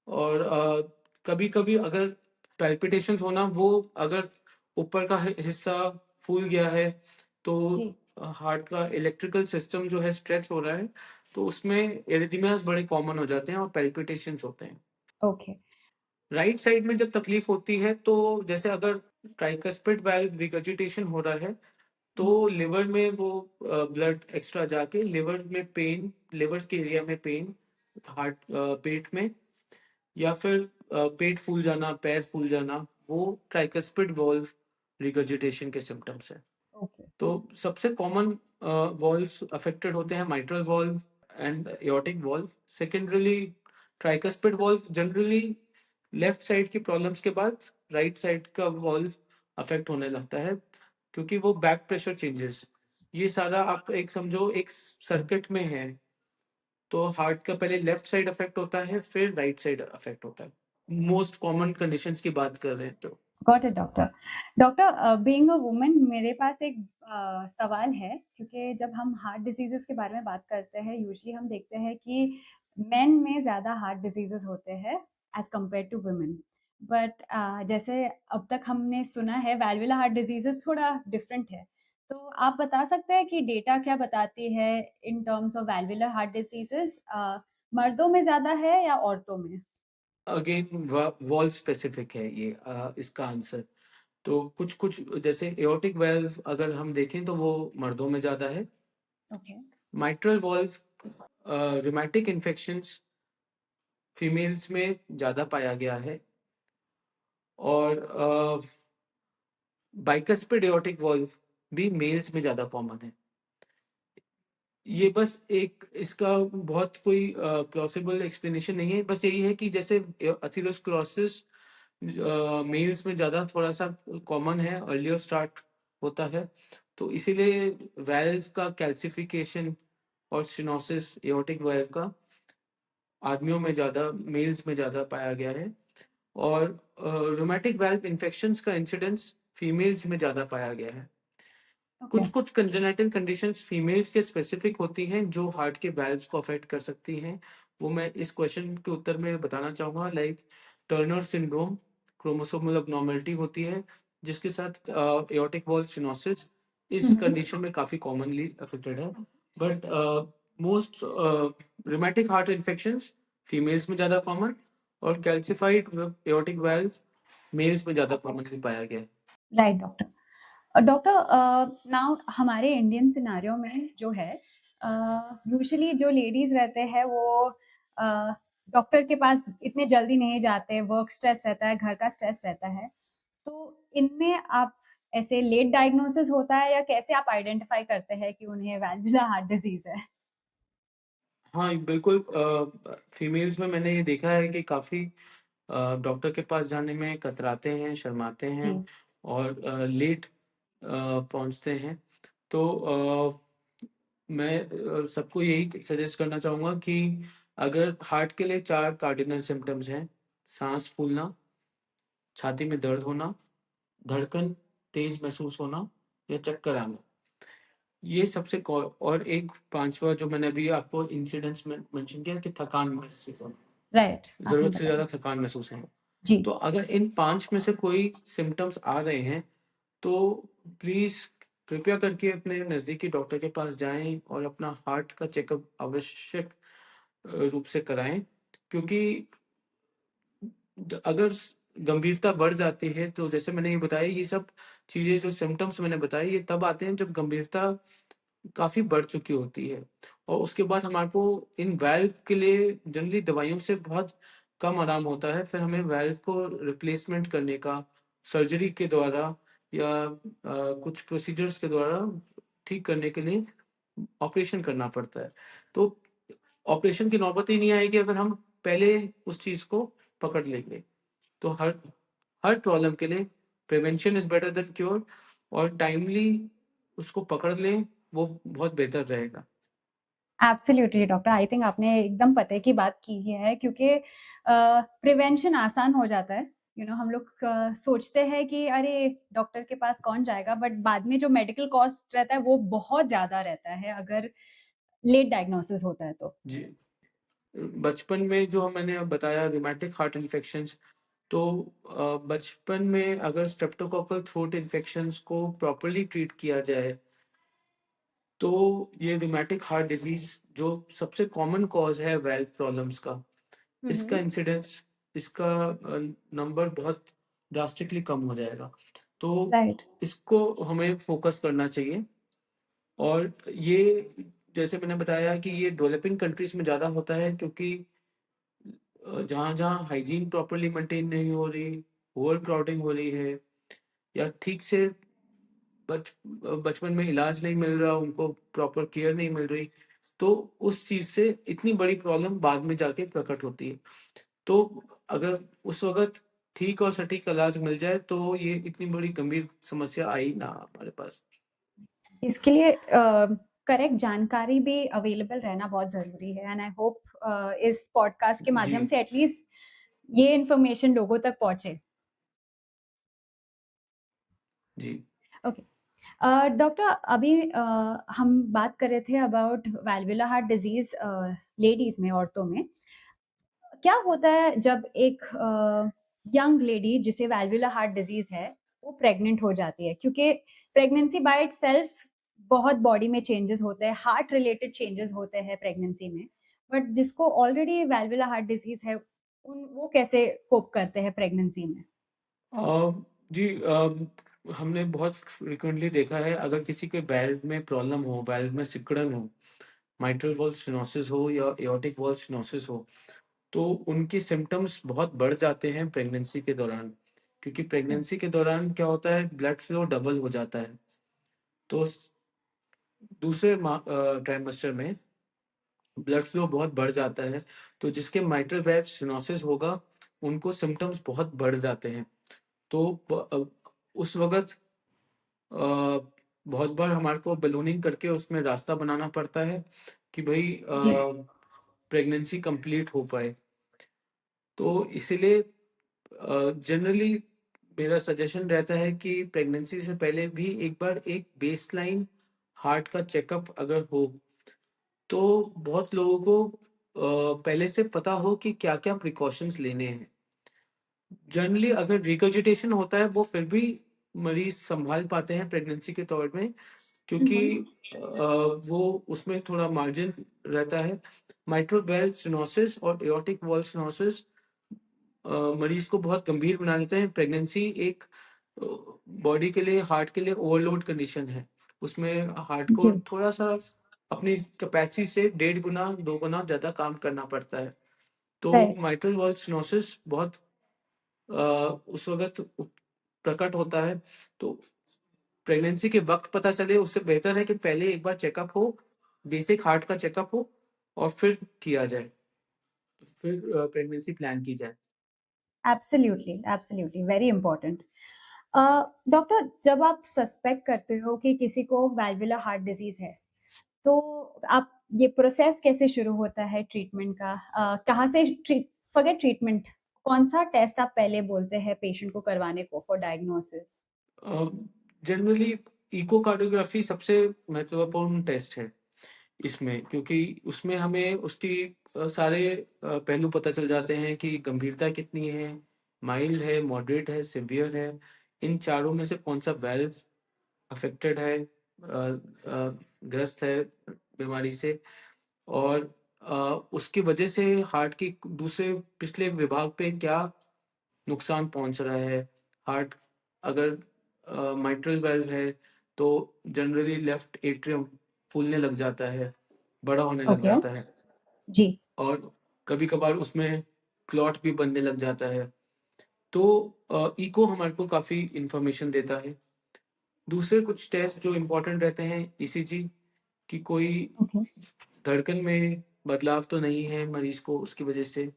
Speaker 2: और कभी कभी अगर पैल्पिटेशंस होना, वो अगर ऊपर का हिस्सा फूल गया है तो
Speaker 1: जी।
Speaker 2: हार्ट का इलेक्ट्रिकल सिस्टम जो है स्ट्रेच हो रहा है, तो उसमें एरिथमियाज बड़े कॉमन हो जाते हैं और पैल्पिटेशंस होते हैं।
Speaker 1: ओके।
Speaker 2: राइट साइड में जब तकलीफ होती है तो जैसे अगर ट्राइकस्पिड वाल्व रिगर्जिटेशन हो रहा है तो लिवर में वो ब्लड एक्स्ट्रा जाके लिवर में पेन, लिवर के एरिया में पेन, हार्ट पेट में, या फिर पेट फूल जाना, पैर फूल जाना, वो ट्राइकस्पिड वॉल्व रिगर्जिटेशन के सिम्टम्स है।
Speaker 1: ओके।
Speaker 2: तो सबसे कॉमन वॉल्व्स अफेक्टेड होते हैं mitral valve and aortic valve. Secondarily tricuspid valve generally left side की प्रॉब्लम्स के बाद राइट साइड का वॉल्व अफेक्ट होने लगता है, क्योंकि वो बैक प्रेशर चेंजेस, ये सारा आप एक समझो एक सर्किट में है। तो हार्ट का पहले लेफ्ट साइड अफेक्ट होता है, फिर राइट साइड अफेक्ट होता है। मोस्ट कॉमन कंडीशंस की बात कर रहे हैं तो।
Speaker 1: Got it doctor. Doctor, being a woman, मेरे पास एक सवाल है, क्योंकि जब हम हार्ट डिजीजेस के बारे में बात करते हैं यूजुअली हम देखते हैं कि मेन में ज़्यादा हार्ट डिजीजेस होते हैं as compared to women. But जैसे अब तक हमने सुना है वैल्वुलर हार्ट डिजीजेस थोड़ा डिफरेंट है। तो आप बता सकते हैं कि डेटा क्या बताती है in terms of valvular heart diseases, मर्दों में ज़्यादा है या औरतों में?
Speaker 2: अगेन वॉल्व स्पेसिफिक है ये इसका आंसर। तो कुछ कुछ जैसे एओर्टिक वाल्व अगर हम देखें तो वो मर्दों में ज्यादा है।
Speaker 1: Okay.
Speaker 2: Mitral valve rheumatic infections females में ज्यादा पाया गया है। और बाइकस्पिड एओर्टिक वाल्व भी मेल्स में ज्यादा कॉमन है। ये बस एक इसका बहुत कोई प्लॉसिबल एक्सप्लेनेशन नहीं है, बस यही है कि जैसे एथेरोस्क्लेरोसिस मेल्स में ज्यादा थोड़ा सा कॉमन है, अर्लियर स्टार्ट होता है, तो इसीलिए वेल्व का कैल्सिफिकेशन और सिनोसिस एओर्टिक वेल्व का आदमियों में ज्यादा, मेल्स में ज्यादा पाया गया है। और रोमैटिक वेल्व इन्फेक्शंस का इंसिडेंस फीमेल्स में ज्यादा पाया गया है।
Speaker 1: ओके।
Speaker 2: कुछ कुछ कंजेनिटल कंडीशंस फीमेल्स के स्पेसिफिक होती हैं जो हार्ट के वेल्व्स को अफेक्ट कर सकती हैं। वो मैं इस क्वेश्चन के उत्तर में बताना चाहूंगा, like Turner syndrome, chromosomal abnormality होती है जिसके साथ एओर्टिक वॉल्व स्टेनोसिस इस कंडीशन में काफी कॉमनली अफेक्टेड है। But most rheumatic heart infections females में ज्यादा कॉमन, और कैल्सिफाइड एओर्टिक वाल्व मेल्स में ज्यादा कॉमनली पाया गया है।
Speaker 1: Right doctor. डॉक्टर, नाउ हमारे इंडियन सिनारियो में जो है यूजुअली जो लेडीज रहते हैं वो डॉक्टर के पास इतने जल्दी नहीं जाते, वर्क स्ट्रेस रहता है, घर का स्ट्रेस रहता है। तो इनमें आप ऐसे लेट डायग्नोसिस होता है या कैसे आप आइडेंटिफाई करते हैं कि उन्हें वैल्वुलर हार्ट डिजीज है?
Speaker 2: हाँ बिल्कुल, फीमेल्स में मैंने ये देखा है कि काफी डॉक्टर के पास जाने में कतराते हैं, शर्माते हैं,
Speaker 1: जी।
Speaker 2: और लेट पहुंचते हैं। तो मैं सबको यही सजेस्ट करना चाहूंगा कि अगर हार्ट के लिए 4 कार्डिनल सिम्टम्स हैं: सांस फूलना, छाती में दर्द होना, धड़कन तेज महसूस होना, या चक्कर आना, ये सबसे और एक पांचवा जो मैंने अभी आपको इंसिडेंट्स में मेंशन किया कि थकान महसूस होना,
Speaker 1: राइट, आपने
Speaker 2: जरूरत से ज्यादा
Speaker 1: बताया।
Speaker 2: थकान महसूस होना।
Speaker 1: जी।
Speaker 2: तो अगर इन 5 में से कोई सिम्टम्स आ रहे हैं तो प्लीज कृपया करके अपने नजदीकी डॉक्टर के पास जाएं और अपना हार्ट का चेकअप आवश्यक रूप से कराएं, क्योंकि अगर गंभीरता बढ़ जाती है तो जैसे मैंने ये बताया, ये सब चीजें जो सिम्टम्स मैंने बताई ये तब आते हैं जब गंभीरता काफी बढ़ चुकी होती है, और उसके बाद हमारे को इन वाल्व के लिए जनरली दवाइयों से बहुत कम आराम होता है, फिर हमें वाल्व को रिप्लेसमेंट करने का सर्जरी के द्वारा या कुछ प्रोसीजर्स के द्वारा ठीक करने के लिए ऑपरेशन करना पड़ता है। तो ऑपरेशन की नौबत ही नहीं आएगी अगर हम पहले उस चीज को पकड़ लेंगे। तो हर हर प्रॉब्लम के लिए prevention is better than cure, और टाइमली उसको पकड़ लें वो बहुत बेहतर रहेगा।
Speaker 1: एब्सोल्युटली डॉक्टर, आई थिंक आपने एकदम पते की बात की है, क्योंकि प्रिवेंशन आसान हो जाता है। हम लोग सोचते हैं कि अरे डॉक्टर के पास कौन जाएगा, बट बाद में जो मेडिकल कॉस्ट रहता है वो बहुत ज्यादा रहता है अगर लेट डायग्नोसिस होता है तो।
Speaker 2: जी, बचपन में जो मैंने बताया रिमेटिक हार्ट इन्फेक्शंस, तो बचपन में अगर स्ट्रेप्टोकोकल थ्रोट इन्फेक्शंस को प्रॉपरली ट्रीट किया जाए तो ये रिमेटिक हार्ट डिजीज जो सबसे कॉमन कॉज है वेल्व प्रॉब्लम्स का, इसका इंसिडेंस, इसका नंबर बहुत ड्रास्टिकली कम हो जाएगा। तो
Speaker 1: राइट।
Speaker 2: इसको हमें फोकस करना चाहिए। और ये जैसे मैंने बताया कि ये डेवलपिंग कंट्रीज में ज़्यादा होता है क्योंकि जहाँ जहाँ हाइजीन प्रॉपरली मेंटेन नहीं हो रही, ओवर क्राउडिंग हो रही है, या ठीक से बचपन में इलाज नहीं मिल रहा, उनको प्रॉपर केयर नहीं मिल रही, तो उस चीज से इतनी बड़ी प्रॉब्लम बाद में जाके प्रकट होती है। तो अगर उस वक्त ठीक और सटीक इलाज मिल जाए तो ये इतनी बड़ी गंभीर समस्या आई ना हमारे पास।
Speaker 1: इसके लिए करेक्ट जानकारी भी अवेलेबल रहना बहुत जरूरी है, एंड आई होप इस पॉडकास्ट के
Speaker 2: जी
Speaker 1: माध्यम से एटलीस्ट ये इन्फॉर्मेशन लोगों तक पहुंचे।
Speaker 2: जी।
Speaker 1: ओके डॉक्टर, अभी हम बात कर रहे थे अबाउट वैल्वुलर हार्ट डिजीज लेडीज में, औरतों में। क्या होता है जब एक यंग लेडी जिसे वैल्वुलर हार्ट डिजीज है वो प्रेग्नेंट हो जाती है? क्योंकि प्रेगनेंसी बाय इटसेल्फ बहुत बॉडी में चेंजेस होते हैं, हार्ट रिलेटेड चेंजेस होते हैं प्रेगनेंसी में, बट जिसको ऑलरेडी वैल्वुलर हार्ट डिजीज है उन वो कैसे कोप करते हैं प्रेगनेंसी में?
Speaker 2: जी, हमने बहुत फ्रिक्वेंटली देखा है, अगर किसी के वाल्व में प्रॉब्लम हो, वाल्व में सिकुड़न हो, माइट्रल वॉल्व स्टेनोसिस हो या एओर्टिक वॉल्व स्टेनोसिस हो, तो उनके सिम्पटम्स बहुत बढ़ जाते हैं प्रेगनेंसी के दौरान। क्योंकि प्रेगनेंसी के दौरान क्या होता है, ब्लड फ्लो डबल हो जाता है। तो दूसरे ट्राइमेस्टर में ब्लड फ्लो बहुत बढ़ जाता है, तो जिसके माइट्रल वेव स्टेनोसिस होगा उनको सिम्टम्स बहुत बढ़ जाते हैं। तो उस वक्त बहुत बार हमारे को बलूनिंग करके उसमें रास्ता बनाना पड़ता है कि भाई
Speaker 1: जी।
Speaker 2: प्रेगनेंसी कंप्लीट हो पाए। तो इसीलिए जनरली मेरा सजेशन रहता है कि प्रेगनेंसी से पहले भी एक बार एक बेसलाइन हार्ट का चेकअप अगर हो, तो बहुत लोगों को पहले से पता हो कि क्या-क्या प्रिकॉशंस लेने हैं। जनरली अगर रिगर्जिटेशन होता है वो फिर भी मरीज संभाल पाते हैं प्रेगनेंसी के दौर में, क्योंकि वो उसमें थोड़ा मार्जिन रहता है। माइट्रल वेव स्टेनोसिस और एओर्टिक वॉल्व स्टेनोसिस मरीज को बहुत गंभीर बना देते हैं। प्रेगनेंसी एक बॉडी के लिए, हार्ट के लिए ओवरलोड कंडीशन है। उसमें हार्ट को
Speaker 1: जी।
Speaker 2: थोड़ा सा अपनी कैपेसिटी से 1.5 गुना 2 गुना ज्यादा काम करना पड़ता है। तो
Speaker 1: राइट।
Speaker 2: माइट्रल वॉल्व स्टेनोसिस बहुत उस वक्त प्रकट होता है। तो प्रेगनेंसी के वक्त पता चले उससे बेहतर है कि पहले एक बार चेकअप हो, बेसिक हार्ट का चेकअप हो, और फिर किया जाए, फिर प्रेगनेंसी प्लान की जाए।
Speaker 1: Absolutely, absolutely, very important. Doctor, जब आप सस्पेक्ट करते हो कि किसी को वैल्वुलर हार्ट डिजीज है, तो आप ये प्रोसेस कैसे शुरू होता है ट्रीटमेंट का? कहाँ से फॉरगेट ट्रीटमेंट, कौन सा टेस्ट आप पहले बोलते हैं पेशेंट को करवाने को फॉर डायग्नोसिस?
Speaker 2: जनरली इकोकार्डियोग्राफी सबसे महत्वपूर्ण टेस्ट है इसमें, क्योंकि उसमें हमें उसकी सारे पहलू पता चल जाते हैं कि गंभीरता कितनी है, माइल्ड है, मॉडरेट है, सिवियर है, इन चारों में से कौन सा वेल्व अफेक्टेड है, ग्रस्त है बीमारी से, और उसकी वजह से हार्ट की दूसरे पिछले विभाग पे क्या नुकसान पहुंच रहा है। हार्ट अगर माइट्रल वेल्व है तो जनरली लेफ्ट एट्रियम फूलने लग जाता है, बड़ा होने लग
Speaker 1: ओके।
Speaker 2: जाता है,
Speaker 1: जी।
Speaker 2: और कभी कभार उसमें क्लॉट भी बनने लग जाता है। तो इको हमारे को काफी इंफॉर्मेशन देता है। दूसरे कुछ टेस्ट जो इम्पोर्टेंट रहते हैं, ईसीजी, कि कोई
Speaker 1: ओके।
Speaker 2: धड़कन में बदलाव तो नहीं है मरीज को उसकी वजह से,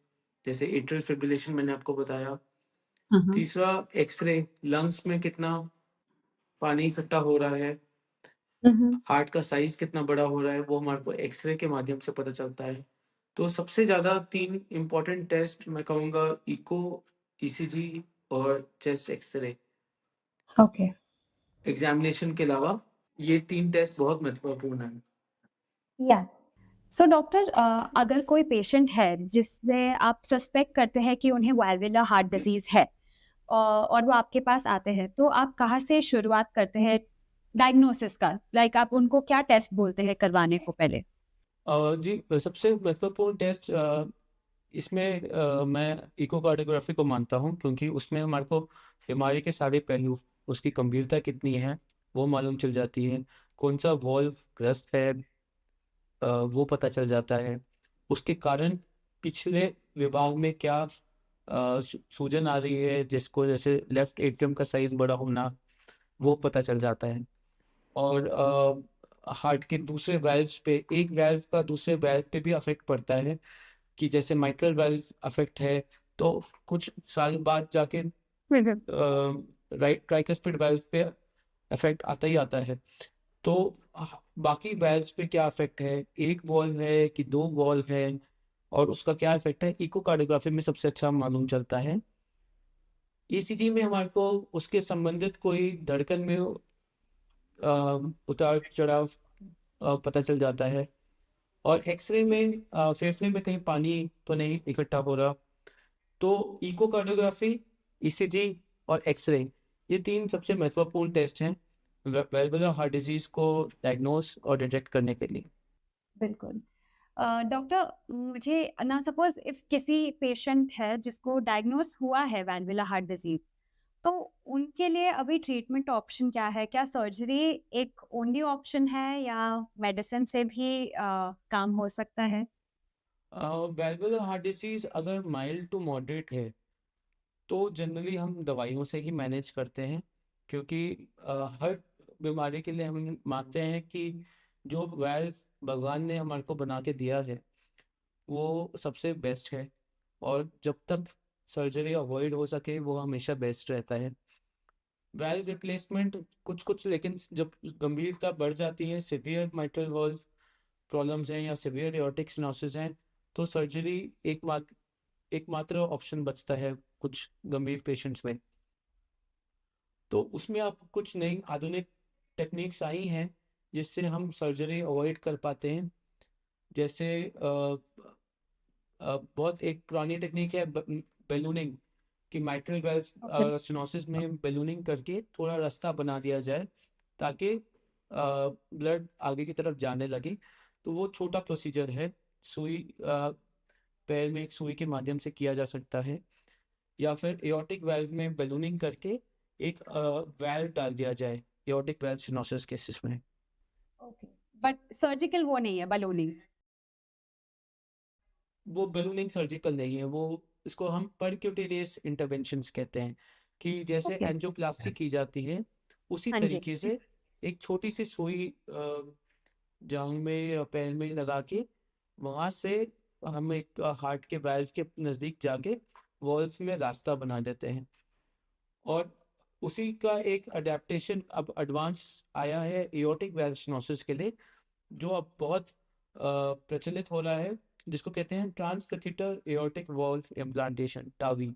Speaker 2: जैसे एट्रियल फिब्रिलेशन मैंने आपको बताया।
Speaker 1: हाँ हाँ।
Speaker 2: तीसरा, एक्सरे, लंग्स में कितना पानी इकट्ठा हो रहा है,
Speaker 1: हम्म।
Speaker 2: हार्ट का साइज कितना बड़ा हो रहा है, वो हमारे को एक्सरे के माध्यम से पता चलता है। तो सबसे ज्यादा 3 इम्पोर्टेंट टेस्ट मैं कहूँगा, इको, ईसीजी और चेस्ट एक्सरे।
Speaker 1: ओके।
Speaker 2: एग्जामिनेशन के अलावा ये 3 टेस्ट बहुत महत्वपूर्ण है।
Speaker 1: या सो डॉक्टर, अगर कोई पेशेंट है जिससे आप सस्पेक्ट करते हैं कि उन्हें वाल्वुलर हार्ट डिजीज है, और वो आपके पास आते हैं, तो आप कहाँ से शुरुआत करते हैं डायग्नोसिस का? लाइक आप उनको क्या टेस्ट बोलते हैं करवाने को पहले?
Speaker 2: जी, सबसे महत्वपूर्ण टेस्ट इसमें मैं इकोकार्डियोग्राफी को मानता हूँ, क्योंकि उसमें हमारे को बीमारी के सारे पहलू, उसकी गंभीरता कितनी है वो मालूम चल जाती है, कौन सा वॉल्व ग्रस्त है वो पता चल जाता है, उसके कारण पिछले विभाग में क्या सूजन आ रही है, जिसको जैसे लेफ्ट एट्रियम का साइज बड़ा होना, वो पता चल जाता है। और हार्ट के दूसरे वाल्व्स पे, एक वाल्व का दूसरे वाल्व पे भी अफेक्ट पड़ता है, कि जैसे माइट्रल वाल्व अफेक्ट है तो कुछ साल बाद जाके राइट ट्राइकस्पिड वाल्व पे अफेक्ट आता ही आता है। तो बाकी वाल्व्स पे क्या अफेक्ट है, एक वॉल्व है कि दो वॉल्व है, और उसका क्या इफेक्ट है, इकोकार्डियोग्राफी में सबसे अच्छा मालूम चलता है। ईसीजी में हमारे को उसके संबंधित कोई धड़कन में उतार चढ़ाव पता चल जाता है, और एक्सरे में फेफड़े में कहीं पानी तो नहीं इकट्ठा हो रहा। तो इकोकार्डियोग्राफी, ईसीजी और एक्सरे, ये तीन सबसे महत्वपूर्ण टेस्ट हैं वेलबुलर हार्ट डिजीज को डायग्नोस और डिटेक्ट करने के लिए।
Speaker 1: बिल्कुल। डॉक्टर, मुझे ना सपोज इफ किसी पेशेंट है जिसको डायग्नोस हुआ है वैल्वुलर हार्ट डिजीज, तो उनके लिए अभी ट्रीटमेंट ऑप्शन क्या है? क्या सर्जरी एक ओनली ऑप्शन है या मेडिसिन से भी काम हो सकता है?
Speaker 2: वेलबुलर हार्ट डिजीज अगर माइल्ड टू मॉडरेट है तो जनरली हम दवाइयों से ही मैनेज करते हैं, क्योंकि हर बीमारी के लिए हम मानते हैं कि जो वेल्व भगवान ने हमारे को बना के दिया है वो सबसे बेस्ट है, और जब तक सर्जरी अवॉइड हो सके वो हमेशा बेस्ट रहता है। वेल्व रिप्लेसमेंट कुछ कुछ, लेकिन जब गंभीरता बढ़ जाती है, सिवियर माइट्रल वॉल्व प्रॉब्लम्स हैं या सिवियर एओर्टिक स्टेनोसिस हैं, तो सर्जरी एकमात्र ऑप्शन बचता है कुछ गंभीर पेशेंट्स में। तो उसमें आप कुछ नई आधुनिक टेक्निक्स आई हैं जिससे हम सर्जरी अवॉइड कर पाते हैं। जैसे बहुत एक पुरानी टेक्निक है बैलूनिंग, कि माइट्रल
Speaker 1: ओके।
Speaker 2: वेल्व स्टेनोसिस में बैलूनिंग करके थोड़ा रास्ता बना दिया जाए ताकि ब्लड आगे की तरफ जाने लगे। तो वो छोटा प्रोसीजर है, सुई पैर में एक सुई के माध्यम से किया जा सकता है, या फिर एओर्टिक वाल्व में बैलूनिंग करके एक वाल्व डाल दिया जाए एओर्टिक वाल्व स्टेनोसिस केसेस में।
Speaker 1: ओके, बट सर्जिकल वो नहीं है बलूनिंग?
Speaker 2: वो बैलूनिंग सर्जिकल नहीं है, वो इसको हम परक्यूटेनियस इंटरवेंशंस कहते हैं, कि जैसे
Speaker 1: ओके।
Speaker 2: एंजियोप्लास्टी की जाती है उसी
Speaker 1: हाँ जी।
Speaker 2: तरीके से एक छोटी सी सुई जांग में या पैर में लगा के वहां से हम एक हार्ट के वाल्व के नजदीक जाके वॉल्स में रास्ता बना देते हैं। और उसी का एक अडेप्टेशन अब एडवांस आया है एओर्टिक वाल्व स्टेनोसिस के लिए, जो अब बहुत प्रचलित हो रहा है, जिसको कहते हैं transcatheter aortic valve implantation, TAVI.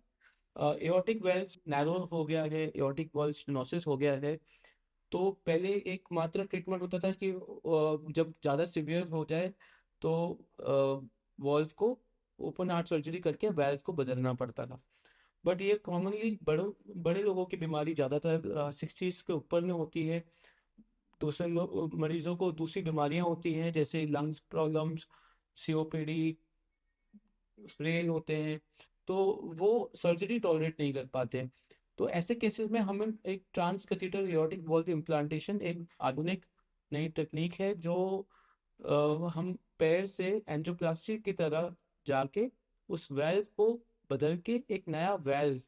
Speaker 2: Aortic valve narrow हो गया है, एओर्टिक वॉल्व स्टेनोसिस हो गया है। तो पहले एक मात्र ट्रीटमेंट होता था कि जब ज़्यादा सीवियर हो जाए तो वॉल्व को ओपन हार्ट सर्जरी करके वाल्व को बदलना पड़ता था। बट ये कॉमनली बड़े लोगों की बीमारी ज़्यादातर 60s के ऊपर में होती है। दूसरे मरीजों को दूसरी बीमारियां होती हैं, जैसे लंग्स प्रॉब्लम्स, सीओपीडी, फ्रेल होते हैं, तो वो सर्जरी टॉलरेट नहीं कर पाते। तो ऐसे केसेस में हम एक transcatheter aortic valve implantation एक आधुनिक नई टेक्निक है, जो हम पैर से एंजियोप्लास्टी की तरह जाके उस वेल्व को बदल के एक नया वेल्व,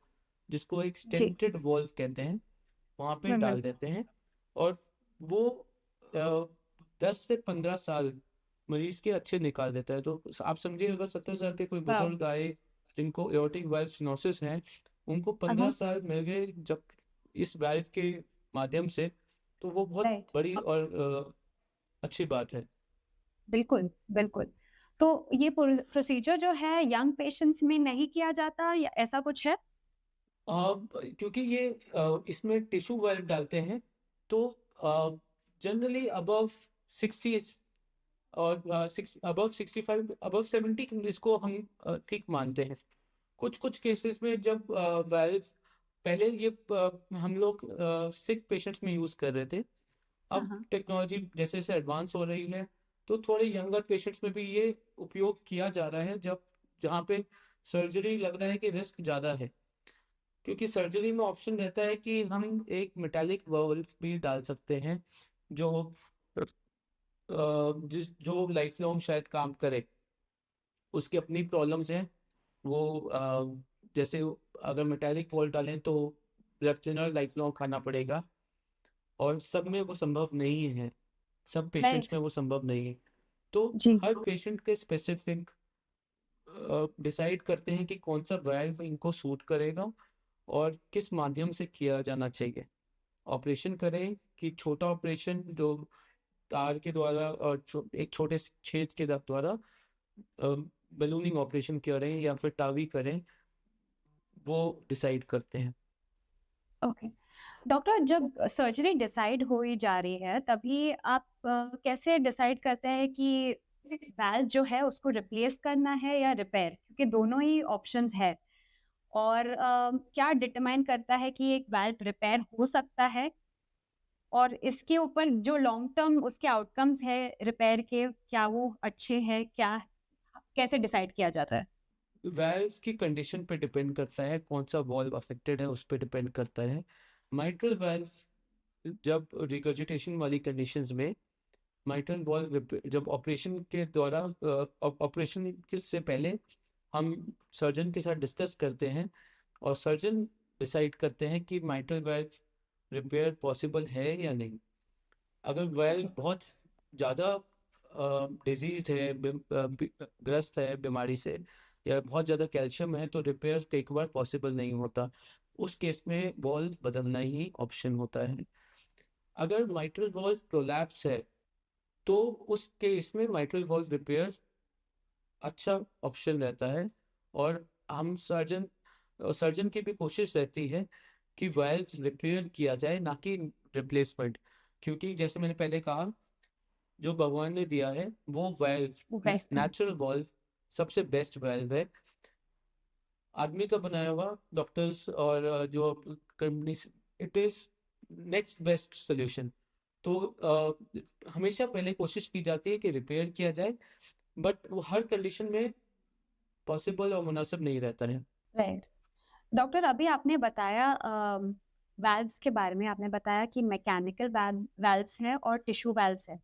Speaker 2: जिसको एक
Speaker 1: जी।
Speaker 2: स्टेंटेड वॉल्व कहते हैं, वहां पे
Speaker 1: हम्म।
Speaker 2: डाल देते हैं। और वो 10 से 15 साल मरीज के अच्छे निकाल देता है। तो आप समझिए, अगर 70 साल के कोई
Speaker 1: वाह।
Speaker 2: बुजुर्ग आए जिनको एओर्टिक वाल्व स्टेनोसिस है, उनको 15 साल मिल गए जब इस वाल्व के माध्यम से, तो वो बहुत
Speaker 1: राइट।
Speaker 2: बड़ी और अच्छी बात है।
Speaker 1: बिल्कुल, बिल्कुल। तो ये प्रोसीजर जो है यंग पेशेंट्स में नहीं किया जाता या ऐसा कुछ है?
Speaker 2: क्योंकि ये इसमें टिश्यू वाल्व डालते हैं, तो जनरली अबव 60s और अबव 65 अबव 70 इसको हम ठीक मानते हैं। कुछ कुछ केसेस में जब वाल्व पहले ये हम लोग सिक पेशेंट्स में यूज कर रहे थे,
Speaker 1: हाँ
Speaker 2: अब
Speaker 1: हाँ।
Speaker 2: टेक्नोलॉजी जैसे जैसे एडवांस हो रही है तो थोड़े यंगर पेशेंट्स में भी ये उपयोग किया जा रहा है, जब जहाँ पे सर्जरी लग रहा है कि रिस्क ज़्यादा है। क्योंकि सर्जरी में ऑप्शन रहता है कि हम एक मेटालिक वर्ल्व भी डाल सकते हैं जो जिस जो लाइफ लॉन्ग शायद काम करे। उसकी अपनी प्रॉब्लम्स हैं वो जैसे अगर मेटालिक वॉल्व डालें तो ब्लड थिनर लाइफ लॉन्ग खाना पड़ेगा, और सब में वो संभव नहीं है, सब पेशेंट्स
Speaker 1: राइट।
Speaker 2: में वो संभव नहीं है। तो
Speaker 1: जी।
Speaker 2: हर पेशेंट के स्पेसिफिक डिसाइड करते हैं कि कौन सा वाल्व इनको सूट करेगा और किस माध्यम से किया जाना चाहिए। ऑपरेशन करें कि छोटा ऑपरेशन जो तार के द्वारा और एक छोटे से छेद के द्वारा बलूनिंग ऑपरेशन करें या फिर टावी करें, वो डिसाइड करते हैं।
Speaker 1: ओके डॉक्टर, जब सर्जरी डिसाइड हो ही जा रही है तभी आप कैसे डिसाइड करते हैं कि वाल्व जो है उसको रिप्लेस करना है या रिपेयर, क्योंकि दोनों ही ऑप्शंस है। और क्या डिटरमाइन करता है कि एक वाल्व रिपेयर हो सकता है, और इसके ऊपर जो लॉन्ग टर्म उसके आउटकम्स है रिपेयर के, क्या वो अच्छे हैं, क्या कैसे डिसाइड किया जाता है?
Speaker 2: वाल्व की कंडीशन पे डिपेंड करता है, कौन सा वॉल्व अफेक्टेड है उस पर डिपेंड करता है। माइट्रल वाल्व जब रिगर्जिटेशन वाली कंडीशंस में माइट्रल वॉल्व जब ऑपरेशन के द्वारा ऑपरेशन से पहले हम सर्जन के साथ डिस्कस करते हैं और सर्जन डिसाइड करते हैं कि माइट्रल वाल्व रिपेयर पॉसिबल है या नहीं। अगर वाल्व बहुत ज़्यादा डिजीज है, ग्रस्त है बीमारी से, या बहुत ज़्यादा कैल्शियम है, तो रिपेयर कई बार पॉसिबल नहीं होता। उस केस में वॉल्व बदलना ही ऑप्शन होता है। अगर माइट्रल वॉल्व प्रोलैप्स है तो उस केस में माइट्रल वॉल्व रिपेयर अच्छा ऑप्शन रहता है, और हम सर्जन की भी कोशिश रहती है कि वाल्व रिपेयर किया जाए, ना कि रिप्लेसमेंट। क्योंकि जैसे मैंने पहले कहा, जो भगवान ने दिया है वो
Speaker 1: वो
Speaker 2: वाल्व,
Speaker 1: बेस्ट है।
Speaker 2: नेचुरल वाल्व सबसे बेस्ट वाल्व है। आदमी का बनाया हुआ, डॉक्टर्स और जो company, it is next best solution. तो हमेशा पहले कोशिश की जाती है कि रिपेयर किया जाए, बट वो हर कंडीशन में पॉसिबल और मुनासिब नहीं रहता है।
Speaker 1: राइट। डॉक्टर, अभी आपने बताया वाल्व्स के बारे में, आपने बताया कि मैकेनिकल वाल्व्स हैं और टिश्यू वाल्व्स हैं।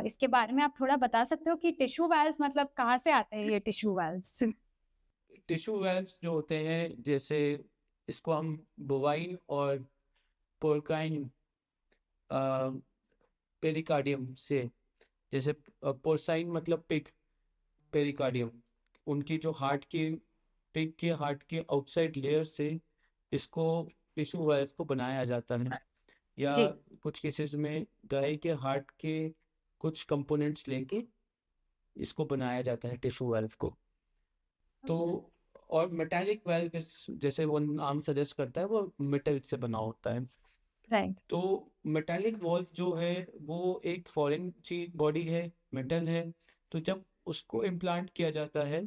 Speaker 1: इसके बारे में आप थोड़ा बता सकते हो कि टिश्यू वाल्व्स मतलब कहाँ से आते हैं ये टिश्यू वाल्व्स?
Speaker 2: टिश्यू वेल्स जो होते हैं, जैसे इसको हम बोवाइन और पोर्काइन पेरिकार्डियम से, जैसे पोर्साइन मतलब पिग, पेरिकार्डियम उनकी जो हार्ट की, पिग के हार्ट के आउटसाइड लेयर से इसको टिश्यू वेल्स को बनाया जाता है। या
Speaker 1: जी।
Speaker 2: कुछ केसेस में गाय के हार्ट के कुछ कंपोनेंट्स लेके इसको बनाया जाता है टिश्यू वेल्व को। तो और मेटालिक वेल्व जैसे वो नाम सजेस्ट करता है, वो मेटल से बना होता है।
Speaker 1: राइट।
Speaker 2: तो मेटालिक वॉल्व जो है वो एक फॉरेन चीज बॉडी है, मेटल है। तो जब उसको इम्प्लांट किया जाता है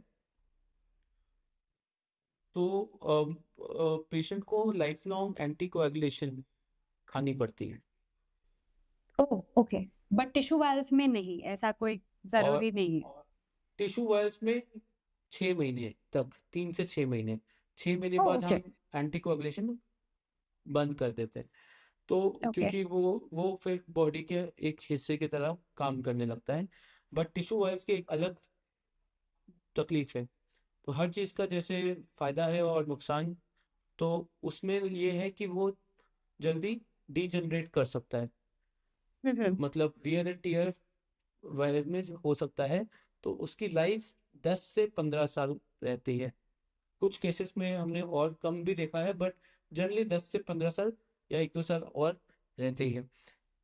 Speaker 2: तो पेशेंट को लाइफ लॉन्ग एंटीकोएगुलेशन खानी पड़ती है।
Speaker 1: Oh okay. But tissue valves में नहीं, ऐसा कोई
Speaker 2: और
Speaker 1: जरूरी नहीं है?
Speaker 2: टिश्यू वेल्स में 6 महीने तक, 3 से 6 महीने, 6 महीने
Speaker 1: ओह
Speaker 2: बाद
Speaker 1: ओके।
Speaker 2: हम एंटीकोएगुलेशन बंद कर देते हैं। तो
Speaker 1: ओके।
Speaker 2: क्योंकि वो फिर बॉडी के एक हिस्से की तरह काम करने लगता है। बट टिश्यू वेल्स की एक अलग तकलीफ है। तो हर चीज़ का जैसे फायदा है और नुकसान, तो उसमें ये है कि वो जल्दी डीजनरेट कर सकता है,
Speaker 1: हम्म।
Speaker 2: मतलब वियर एंड टीयर वायरस में हो सकता है। तो उसकी लाइफ 10 से 15 साल रहती है। कुछ केसेस में हमने और कम भी देखा है, बट जनरली 10 से 15 साल या 1-2 साल और रहती है।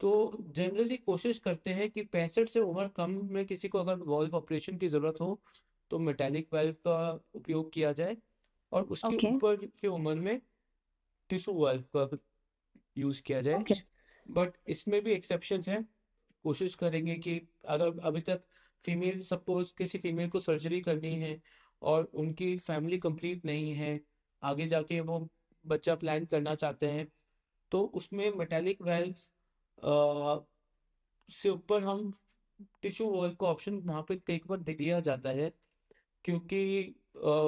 Speaker 2: तो जनरली कोशिश करते हैं कि 65 से उम्र कम में किसी को अगर वॉल्व ऑपरेशन की ज़रूरत हो तो मेटालिक वाल्व का उपयोग किया जाए, और उसके
Speaker 1: ओके
Speaker 2: ऊपर की उम्र में टिश्यू वाल्व का यूज़ किया जाए।
Speaker 1: ओके।
Speaker 2: बट इसमें भी एक्सेप्शंस हैं। कोशिश करेंगे कि अगर अभी तक फीमेल, सपोज किसी फीमेल को सर्जरी करनी है और उनकी फैमिली कंप्लीट नहीं है, आगे जाके वो बच्चा प्लान करना चाहते हैं, तो उसमें मेटालिक वेल्व से ऊपर हम टिश्यू वॉल्व का ऑप्शन वहाँ पे कई बार दे दिया जाता है, क्योंकि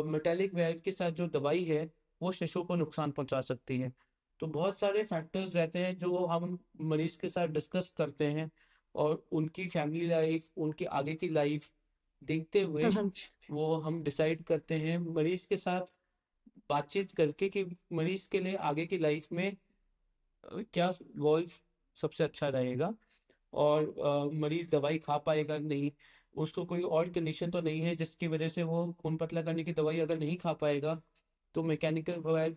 Speaker 2: मेटालिक वेल्व के साथ जो दवाई है वो शिशु को नुकसान पहुंचा सकती है। तो बहुत सारे फैक्टर्स रहते हैं जो हम मरीज के साथ डिस्कस करते हैं, और उनकी फैमिली लाइफ, उनकी आगे की लाइफ देखते हुए वो हम डिसाइड करते हैं मरीज के साथ बातचीत करके कि मरीज के लिए आगे की लाइफ में क्या वॉल्व सबसे अच्छा रहेगा, और मरीज दवाई खा पाएगा नहीं, उसको कोई और कंडीशन तो नहीं है जिसकी वजह से वो खून पतला करने की दवाई अगर नहीं खा पाएगा तो मैकेनिकल वाल्व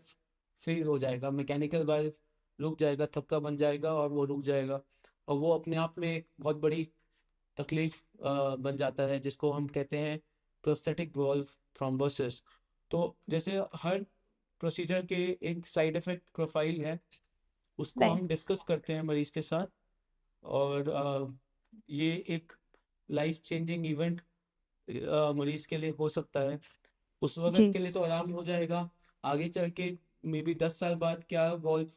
Speaker 2: फेल हो जाएगा, मैकेनिकल वाल्व रुक जाएगा, थक्का बन जाएगा और वो रुक जाएगा, और वो अपने आप में एक बहुत बड़ी तकलीफ बन जाता है, जिसको हम कहते हैं प्रोस्थेटिक वॉल्व थ्रोम्बोसिस। तो जैसे हर प्रोसीजर के एक साइड इफेक्ट प्रोफाइल है, उसको
Speaker 1: राइट।
Speaker 2: हम डिस्कस करते हैं मरीज के साथ, और ये एक लाइफ चेंजिंग इवेंट मरीज के लिए हो सकता है। उस वक्त
Speaker 1: जी।
Speaker 2: के लिए तो आराम हो जाएगा, आगे चल के मे बी 10 साल बाद क्या वॉल्व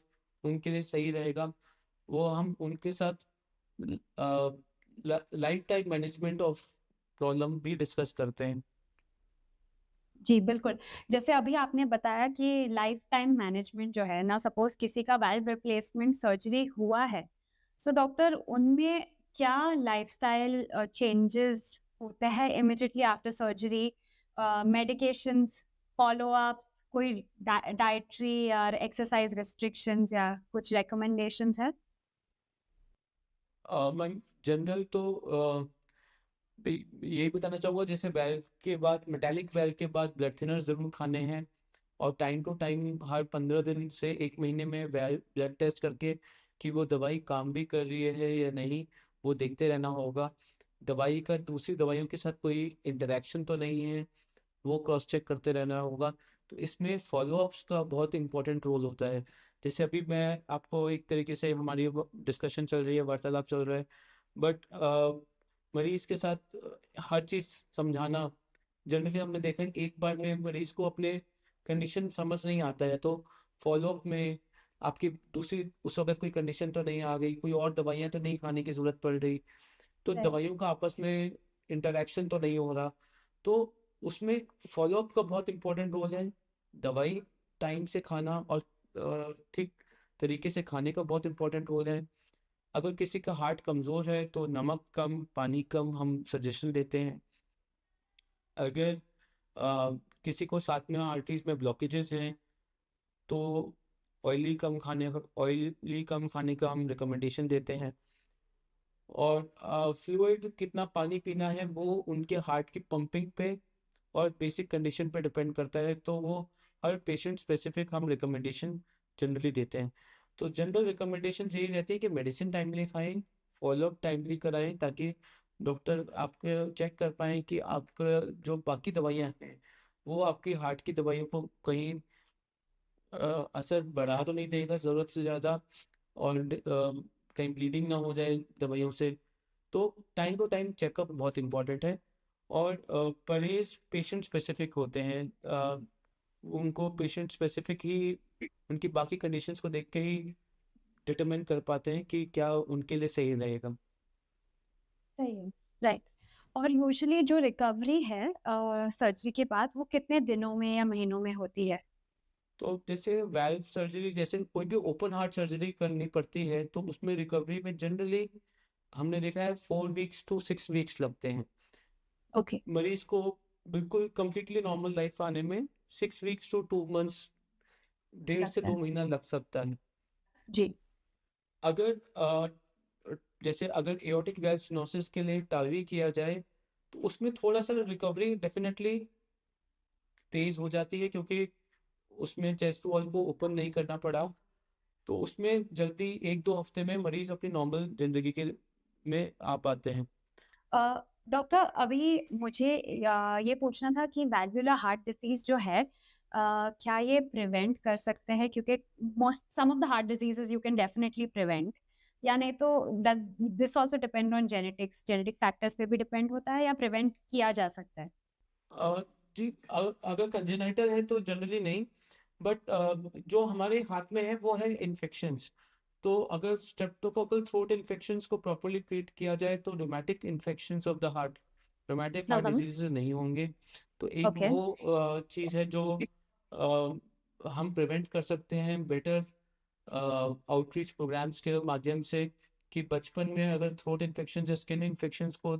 Speaker 2: उनके लिए सही रहेगा, वो हम उनके साथ life time management of problem भी डिस्कस करते हैं।
Speaker 1: जी, बिल्कुल। जैसे अभी आपने बताया कि लाइफ टाइम मैनेजमेंट जो है ना, सपोज़ किसी का वाल्व रिप्लेसमेंट सर्जरी हुआ है, सो डॉक्टर उनमें क्या लाइफ़स्टाइल चेंजेस होते हैं immediately after surgery? Medications, follow-ups, कोई डाइटरी या एक्सरसाइज़ रिस्ट्रिक्शंस या कुछ रिकमेंडेशंस है?
Speaker 2: मैं जनरल तो यही बताना चाहूँगा, जैसे वेल्व के बाद, मेटालिक वेल्व के बाद ब्लड थिनर ज़रूर खाने हैं, और टाइम टू टाइम हर 15 दिन से 1 महीने में वेल ब्लड टेस्ट करके कि वो दवाई काम भी कर रही है या नहीं, वो देखते रहना होगा। दवाई का दूसरी दवाइयों के साथ कोई इंटरेक्शन तो नहीं है, वो क्रॉस चेक करते रहना होगा। तो इसमें फॉलोअप्स का बहुत इंपॉर्टेंट रोल होता है। जैसे अभी मैं आपको एक तरीके से, हमारी डिस्कशन चल रही है, वार्तालाप चल रहा है, बट मरीज के साथ हर चीज़ समझाना, जनरली हमने देखा है एक बार में मरीज को अपने कंडीशन समझ नहीं आता है, तो फॉलोअप में आपकी दूसरी उस वक्त कोई कंडीशन तो नहीं आ गई, कोई और दवाइयाँ तो नहीं खाने की ज़रूरत पड़ रही, तो
Speaker 1: राइट।
Speaker 2: दवाइयों का आपस में इंटरेक्शन तो नहीं हो रहा, तो उसमें फॉलोअप का बहुत इंपॉर्टेंट रोल है। दवाई टाइम से खाना और ठीक तरीके से खाने का बहुत इंपॉर्टेंट रोल है। अगर किसी का हार्ट कमज़ोर है तो नमक कम, पानी कम हम सजेशन देते हैं। अगर किसी को साथ में आर्टरीज में ब्लॉकेजेस हैं तो ऑयली कम खाने का हम रिकमेंडेशन देते हैं। और फ्लूइड कितना पानी पीना है वो उनके हार्ट की पंपिंग पे और बेसिक कंडीशन पे डिपेंड करता है, तो वो हर पेशेंट स्पेसिफिक हम रिकमेंडेशन जनरली देते हैं। तो जनरल रिकमेंडेशन यही रहती है कि मेडिसिन टाइमली खाएं, फॉलोअप टाइमली कराएं, ताकि डॉक्टर आपके चेक कर पाएँ कि आपका जो बाकी दवाइयाँ हैं वो आपकी हार्ट की दवाइयों को कहीं असर बढ़ा तो नहीं देगा ज़रूरत से ज़्यादा, और कहीं ब्लीडिंग ना हो जाए दवाइयों से। तो टाइम टू टाइम चेकअप बहुत इम्पोर्टेंट है, और परहेज़ पेशेंट स्पेसिफिक होते हैं। उनको पेशेंट स्पेसिफिक ही उनकी बाकी कंडीशंस को देख के ही डिटरमाइन कर पाते हैं कि क्या उनके लिए सही रहेगा।
Speaker 1: सही है। राइट। और यूजुअली जो रिकवरी है सर्जरी के बाद, वो कितने दिनों में या महीनों में होती है?
Speaker 2: तो जैसे वाल्व सर्जरी, जैसे कोई भी ओपन हार्ट सर्जरी करनी पड़ती है तो उसमें रिकवरी में जनरली हमने देखा है 4 वीक्स टू 6 वीक्स लगते हैं।
Speaker 1: ओके।
Speaker 2: मरीज को बिल्कुल कंप्लीटली नॉर्मल लाइफ आने में 6 वीक्स टू 2 मंथ्स, 1.5 से
Speaker 1: लगता है।
Speaker 2: 2 महीना लग सकता है।
Speaker 1: जी।
Speaker 2: अगर जैसे अगर एओर्टिक वेल्व स्टेनोसिस के लिए टारवी किया जाए तो उसमें थोड़ा सा रिकवरी डेफिनेटली तेज हो जाती है, क्योंकि उसमें चेस्ट वॉल को ओपन नहीं करना पड़ा, तो उसमें जल्दी 1-2 हफ्ते में मरीज अपनी नॉर्मल जिंदगी के में आ पाते हैं।
Speaker 1: डॉक्टर, अभी मुझे ये पूछना था कि वैल्वुलर हार्ट डिसीज जो है, क्या ये प्रिवेंट कर सकते हैं? क्योंकि most some of the heart diseases you can definitely prevent, या नहीं तो this also depend on genetics, genetic factors पे भी डिपेंड होता है, या प्रिवेंट किया जा सकता है?
Speaker 2: जी, अगर कंजेनाइटल है तो जनरली नहीं, बट जो हमारे हाथ में है वो है इन्फेक्शंस। तो अगर स्ट्रेप्टोकोकल थ्रोट इन्फेक्शंस को प्रॉपरली ट्रीट किया जाए तो rheumatic infections of the heart, rheumatic heart diseases नहीं होंगे। तो एक
Speaker 1: ओके।
Speaker 2: वो चीज़ है जो हम प्रिवेंट कर सकते हैं बेटर आउटरीच प्रोग्राम्स के माध्यम से, कि बचपन में अगर थ्रोट इन्फेक्शन या स्किन इन्फेक्शंस को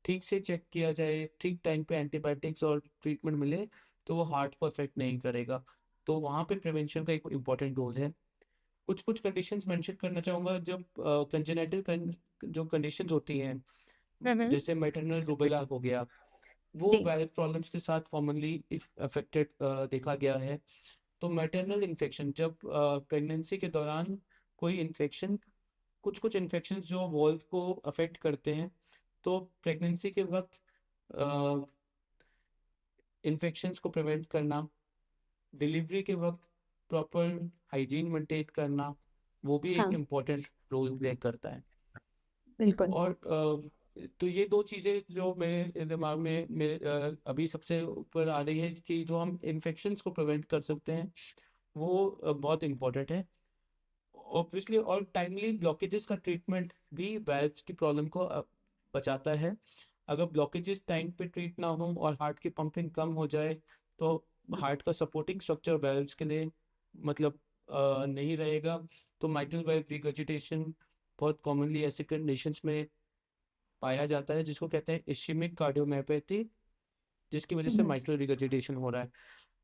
Speaker 2: ठीक से चेक किया जाए, ठीक टाइम पे एंटीबायोटिक्स और ट्रीटमेंट मिले, तो वो हार्ट को अफेक्ट नहीं करेगा। तो वहाँ पे प्रिवेंशन का एक इम्पॉर्टेंट रोल है। कुछ कुछ कंडीशंस मेंशन करना चाहूँगा, जब कंजेनिटल जो कंडीशंस होती हैं, जैसे मैटरनल रूबेला हो गया, वो
Speaker 1: जी।
Speaker 2: वायरल प्रॉब्लम्स के साथ कॉमनली अफेक्टेड देखा गया है। तो मैटरनल इन्फेक्शन, जब प्रेगनेंसी के दौरान कोई इन्फेक्शन, कुछ कुछ इन्फेक्शन जो वॉल्व को अफेक्ट करते हैं, तो प्रेगनेंसी के वक्त इन्फेक्शंस को प्रिवेंट करना, डिलीवरी के वक्त प्रॉपर हाइजीन मेंटेन करना, वो भी एक
Speaker 1: हाँ,
Speaker 2: इम्पोर्टेंट रोल प्ले करता है।
Speaker 1: बिल्कुल।
Speaker 2: और तो ये दो चीज़ें जो मेरे दिमाग में अभी सबसे ऊपर आ रही है कि जो हम इन्फेक्शंस को प्रिवेंट कर सकते हैं, वो बहुत इम्पोर्टेंट है ऑब्वियसली। और टाइमली ब्लॉकेजेस का ट्रीटमेंट भी वाल्व्स की प्रॉब्लम को बचाता है। अगर ब्लॉकेजेस टाइम पे ट्रीट ना हो और हार्ट की पंपिंग कम हो जाए, तो हार्ट का सपोर्टिंग स्ट्रक्चर वाल्व्स के लिए मतलब नहीं रहेगा। तो माइट्रल वाल्व रिगर्जिटेशन बहुत कॉमनली ऐसे कंडीशंस में पाया जाता है, जिसको कहते हैं इश्केमिक कार्डियोमायोपैथी, जिसकी वजह से माइट्रल रिगर्जिटेशन हो रहा है।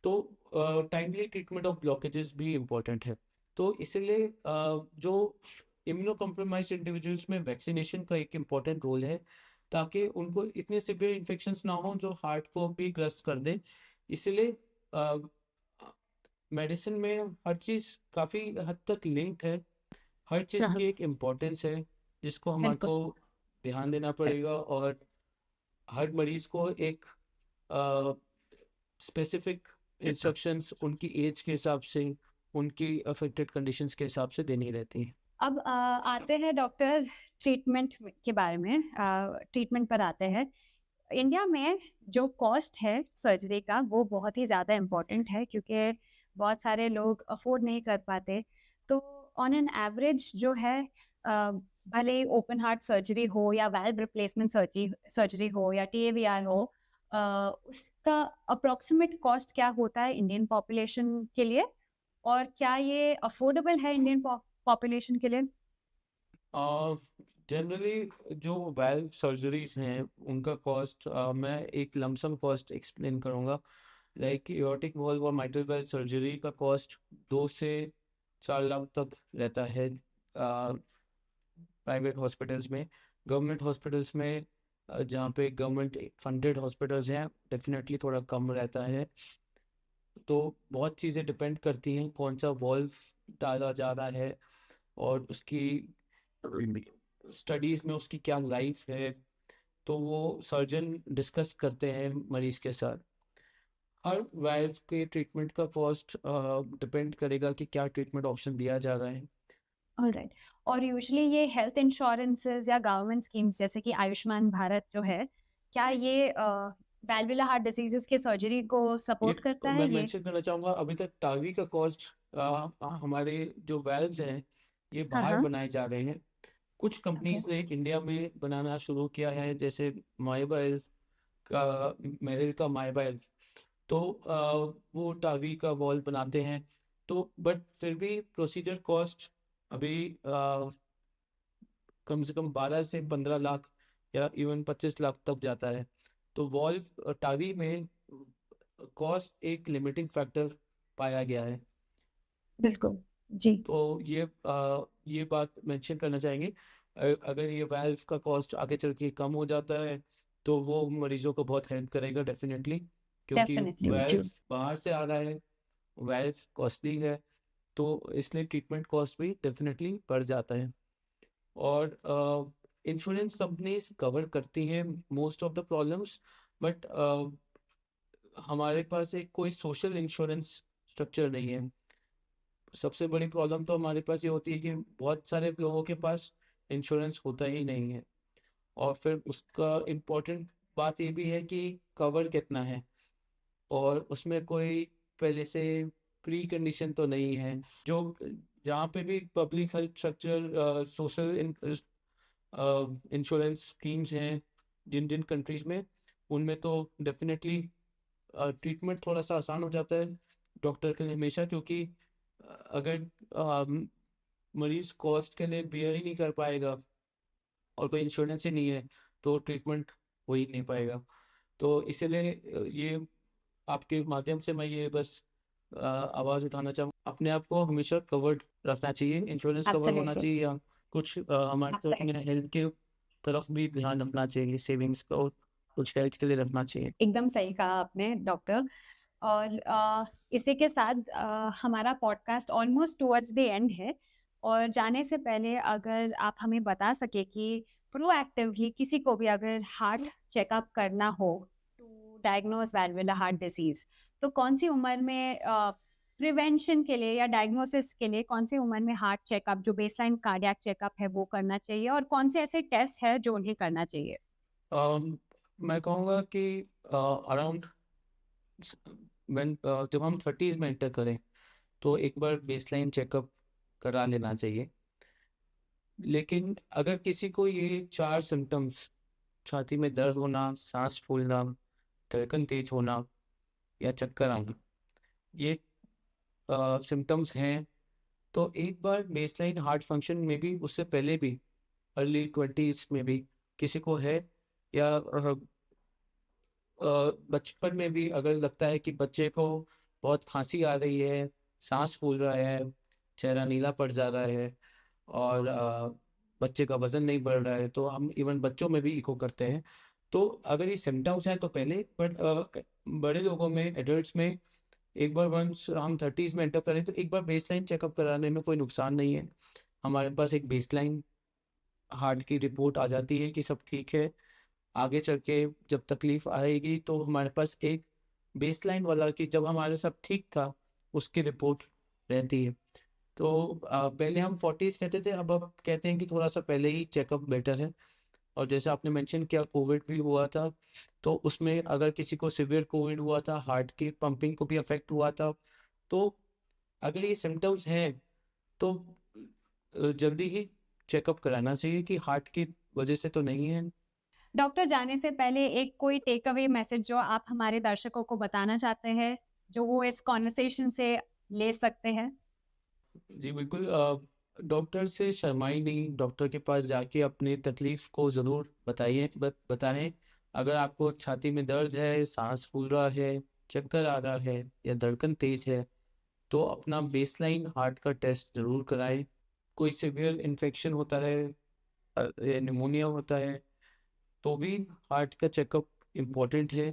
Speaker 2: तो टाइमली ट्रीटमेंट ऑफ ब्लॉकेजेस भी इम्पोर्टेंट है। तो इसीलिए जो इम्यूनो कॉम्प्रोमाइज इंडिविजुअल्स में वैक्सीनेशन का एक इम्पोर्टेंट रोल है, ताकि उनको इतने सिवियर इन्फेक्शंस ना हो जो हार्ट को भी ग्रस्त कर दे। इसलिए मेडिसिन में हर चीज़ काफ़ी हद तक लिंक्ड है, हर चीज़
Speaker 1: हाँ,
Speaker 2: की एक इम्पोर्टेंस है, जिसको हमारे
Speaker 1: बिल्कुल।
Speaker 2: को ध्यान देना पड़ेगा। और हर मरीज को एक स्पेसिफिक इंस्ट्रक्शंस उनकी एज के हिसाब से, उनकी अफेक्टेड कंडीशंस के हिसाब से देनी रहती हैं।
Speaker 1: अब आते हैं डॉक्टर ट्रीटमेंट के बारे में, ट्रीटमेंट पर आते हैं। इंडिया में जो कॉस्ट है सर्जरी का वो बहुत ही ज़्यादा इम्पोर्टेंट है, क्योंकि बहुत सारे लोग अफोर्ड नहीं कर पाते। तो ऑन एन एवरेज जो है, भले ओपन हार्ट सर्जरी हो या वाल्व रिप्लेसमेंट सर्जरी हो या टीएवीआर हो, उसका अप्रोक्सीमेट कॉस्ट क्या होता है इंडियन पॉपुलेशन के लिए, और क्या ये अफोर्डेबल है इंडियन पॉपुलेशन के लिए?
Speaker 2: जनरली जो वाल्व सर्जरीज हैं उनका कॉस्ट मैं एक लमसम कॉस्ट एक्सप्लेन करूँगा। लाइक एओर्टिक वॉल्व और माइट्रल वाल्व सर्जरी का कॉस्ट 2 से 4 लाख तक रहता है प्राइवेट हॉस्पिटल्स में। गवर्नमेंट हॉस्पिटल्स में जहाँ पे गवर्नमेंट फंडेड हॉस्पिटल्स हैं, डेफिनेटली थोड़ा कम रहता है। तो बहुत चीज़ें डिपेंड करती हैं कौन सा वॉल्व डाला जा रहा है, और उसकी स्टडीज़ में उसकी क्या लाइफ है, तो वो सर्जन डिस्कस करते हैं मरीज के साथ। हर वाल्व के ट्रीटमेंट का कॉस्ट डिपेंड करेगा कि क्या ट्रीटमेंट ऑप्शन दिया जा रहा है।
Speaker 1: ऑलराइट। और यूजुअली ये हेल्थ इंश्योरेंसेस या गवर्नमेंट स्कीम्स जैसे कि आयुष्मान भारत जो है, क्या ये वैल्वुलर हार्ट डिजीजेस के सर्जरी को
Speaker 2: ये
Speaker 1: सपोर्ट करता
Speaker 2: मैं
Speaker 1: है ये?
Speaker 2: मेंशन करना चाहूँगा, अभी तक टावी का कॉस्ट हमारे जो वाल्व्स हैं ये
Speaker 1: हाँ,
Speaker 2: बाहर
Speaker 1: हाँ।
Speaker 2: बनाए जा रहे हैं। कुछ
Speaker 1: ओके।
Speaker 2: कंपनीज ने इंडिया में बनाना शुरू किया है, जैसे माइबाइल का, मेरिल का माइबाइल। तो वो टावी का वॉल्व बनाते हैं। तो बट फिर भी प्रोसीजर कॉस्ट अभी कम से कम 12 से 15 लाख या इवन 25 लाख तक जाता है। तो वॉल्व टावी में कॉस्ट एक लिमिटिंग फैक्टर पाया गया है।
Speaker 1: बिल्कुल। जी।
Speaker 2: तो ये बात मेंशन करना चाहेंगे। अगर ये वाल्व का कॉस्ट आगे चल के कम हो जाता है, तो वो मरीजों को बहुत हेल्प करेगा डेफिनेटली, क्योंकि
Speaker 1: डेफिनेटली जी।
Speaker 2: वाल्व बाहर से आ रहा है, वाल्व कॉस्टली है, तो इसलिए ट्रीटमेंट कॉस्ट भी डेफिनेटली बढ़ जाता है। और इंश्योरेंस कंपनीज कवर करती हैं most of the problems, but हमारे पास एक कोई सोशल इंश्योरेंस स्ट्रक्चर नहीं है। सबसे बड़ी प्रॉब्लम तो हमारे पास ये होती है कि बहुत सारे लोगों के पास इंश्योरेंस होता ही नहीं है, और फिर उसका इम्पोर्टेंट बात ये भी है कि कवर कितना है, और उसमें कोई पहले से प्री कंडीशन तो नहीं है। जो जहाँ पे भी public health structure, social insurance schemes हैं जिन जिन कंट्रीज में, उनमें तो डेफिनेटली ट्रीटमेंट थोड़ा सा आसान हो जाता है डॉक्टर के लिए हमेशा, क्योंकि अगर मरीज कॉस्ट के लिए बियर ही नहीं कर पाएगा और कोई इंश्योरेंस ही नहीं है तो ट्रीटमेंट हो ही नहीं पाएगा। तो इसीलिए ये आपके माध्यम से मैं ये बस आवाज़ उठाना चाहूँ, अपने आप को हमेशा कवर्ड रखना चाहिए, इंश्योरेंस कवर होना
Speaker 1: Absolutely.
Speaker 2: चाहिए, या कुछ हमारे तो अपने हेल्थ के तरफ भी ध्यान रखना चाहिए, सेविंग्स को कुछ हेल्थ के लिए रखना चाहिए।
Speaker 1: एकदम सही कहा आपने डॉक्टर। और इसी के साथ हमारा podcast almost towards the end है, और जाने से पहले अगर आप हमें बता सके कि प्रोएक्टिवली किसी को भी अगर हार्ट चेकअप करना हो टू डायग्नोज वैल्वुलर हार्ट डिसीज, तो कौन सी उम्र में प्रिवेंशन के लिए या डायग्नोसिस के लिए कौन सी उम्र में हार्ट चेकअप, जो बेसलाइन कार्डियक चेकअप है, वो करना चाहिए, और कौन से ऐसे टेस्ट है जो उन्हें करना चाहिए?
Speaker 2: मैं कहूँगा कि अराउंड जब हम 30s में एंटर करें तो एक बार बेसलाइन चेकअप करा लेना चाहिए। लेकिन अगर किसी को ये 4 सिम्टम्स, छाती में दर्द होना, सांस फूलना, धड़कन तेज होना या चक्कर आना, ये सिम्टम्स हैं, तो एक बार बेसलाइन हार्ट फंक्शन में भी उससे पहले भी अर्ली 20s में भी किसी को है, या बचपन में भी अगर लगता है कि बच्चे को बहुत खांसी आ रही है, सांस फूल रहा है, चेहरा नीला पड़ जा रहा है, और बच्चे का वजन नहीं बढ़ रहा है, तो हम इवन बच्चों में भी इको करते हैं। तो अगर ये सिम्टम्स हैं तो पहले, बट बड़े लोगों में, एडल्ट्स में, एक बार वंस हम 30s में एंटर करें तो एक बार बेसलाइन चेकअप कराने में कोई नुकसान नहीं है। हमारे पास एक बेसलाइन हार्ट की रिपोर्ट आ जाती है कि सब ठीक है। आगे चल के जब तकलीफ आएगी तो हमारे पास एक बेसलाइन वाला कि जब हमारे सब ठीक था उसकी रिपोर्ट रहती है। तो पहले हम 40s कहते थे, अब कहते हैं कि थोड़ा सा पहले ही चेकअप बेटर है। और जैसे आपने मेंशन किया कोविड भी हुआ था, तो उसमें अगर किसी को सिवियर कोविड हुआ था, हार्ट की पंपिंग को भी अफेक्ट हुआ था, तो अगर ये सिम्टम्स हैं तो जल्दी ही चेकअप कराना चाहिए कि हार्ट की वजह से तो नहीं है।
Speaker 1: डॉक्टर, जाने से पहले एक कोई टेक अवे मैसेज जो आप हमारे दर्शकों को बताना चाहते हैं, जो वो इस कॉन्वर्सेशन से ले सकते हैं?
Speaker 2: जी बिल्कुल, डॉक्टर से शर्माई नहीं, डॉक्टर के पास जाके अपनी तकलीफ को ज़रूर बताएं। अगर आपको छाती में दर्द है, सांस फूल रहा है, चक्कर आ रहा है या धड़कन तेज है, तो अपना बेसलाइन हार्ट का टेस्ट ज़रूर कराएं। कोई सीवियर इन्फेक्शन होता है या निमोनिया होता है तो भी हार्ट का चेकअप इम्पोर्टेंट है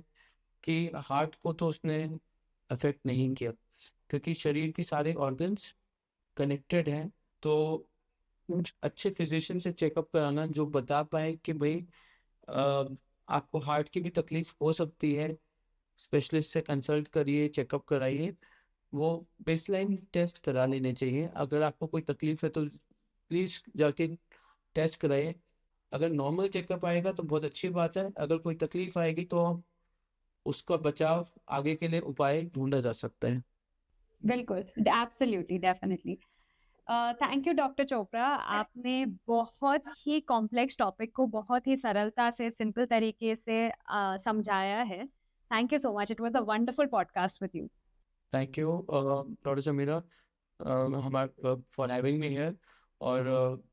Speaker 2: कि हार्ट को तो उसने अफेक्ट नहीं किया, क्योंकि शरीर के सारे ऑर्गन्स कनेक्टेड हैं। तो कुछ अच्छे फिजिशियन से चेकअप कराना जो बता पाए कि भाई आपको हार्ट की भी तकलीफ हो सकती है, स्पेशलिस्ट से कंसल्ट करिए, चेकअप कराइए, वो बेसलाइन टेस्ट करा लेने चाहिए। अगर आपको कोई तकलीफ है तो प्लीज़ जाके टेस्ट कराइए। अगर नॉर्मल चेकअप आएगा तो बहुत अच्छी बात है, अगर कोई तकलीफ आएगी तो उसका बचाव, आगे के लिए उपाय ढूंढा जा सकता है।
Speaker 1: बिल्कुल, absolutely, definitely. Thank you doctor Chopra, आपने बहुत ही कॉम्प्लेक्स टॉपिक को बहुत ही सरलता से, सिंपल तरीके से समझाया है। Thank you so much, it was a wonderful podcast with you.
Speaker 2: Thank you doctor Samira for having me here. और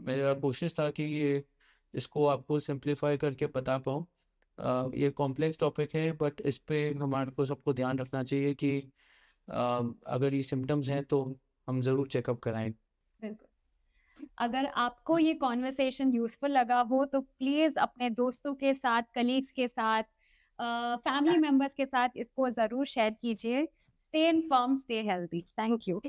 Speaker 2: मेरा कोशिश था कि ये इसको आपको सिंप्लीफाई करके बता पाऊँ। ये कॉम्प्लेक्स टॉपिक है, बट इस पे हमारे को सबको ध्यान रखना चाहिए कि अगर ये सिम्टम्स हैं तो हम ज़रूर चेकअप कराएं।
Speaker 1: बिल्कुल। अगर आपको ये कॉन्वर्सेशन यूजफुल लगा हो तो प्लीज अपने दोस्तों के साथ, कलीग्स के साथ, फैमिली मेंबर्स के साथ इसको जरूर शेयर कीजिए। Stay informed, stay healthy. Thank you.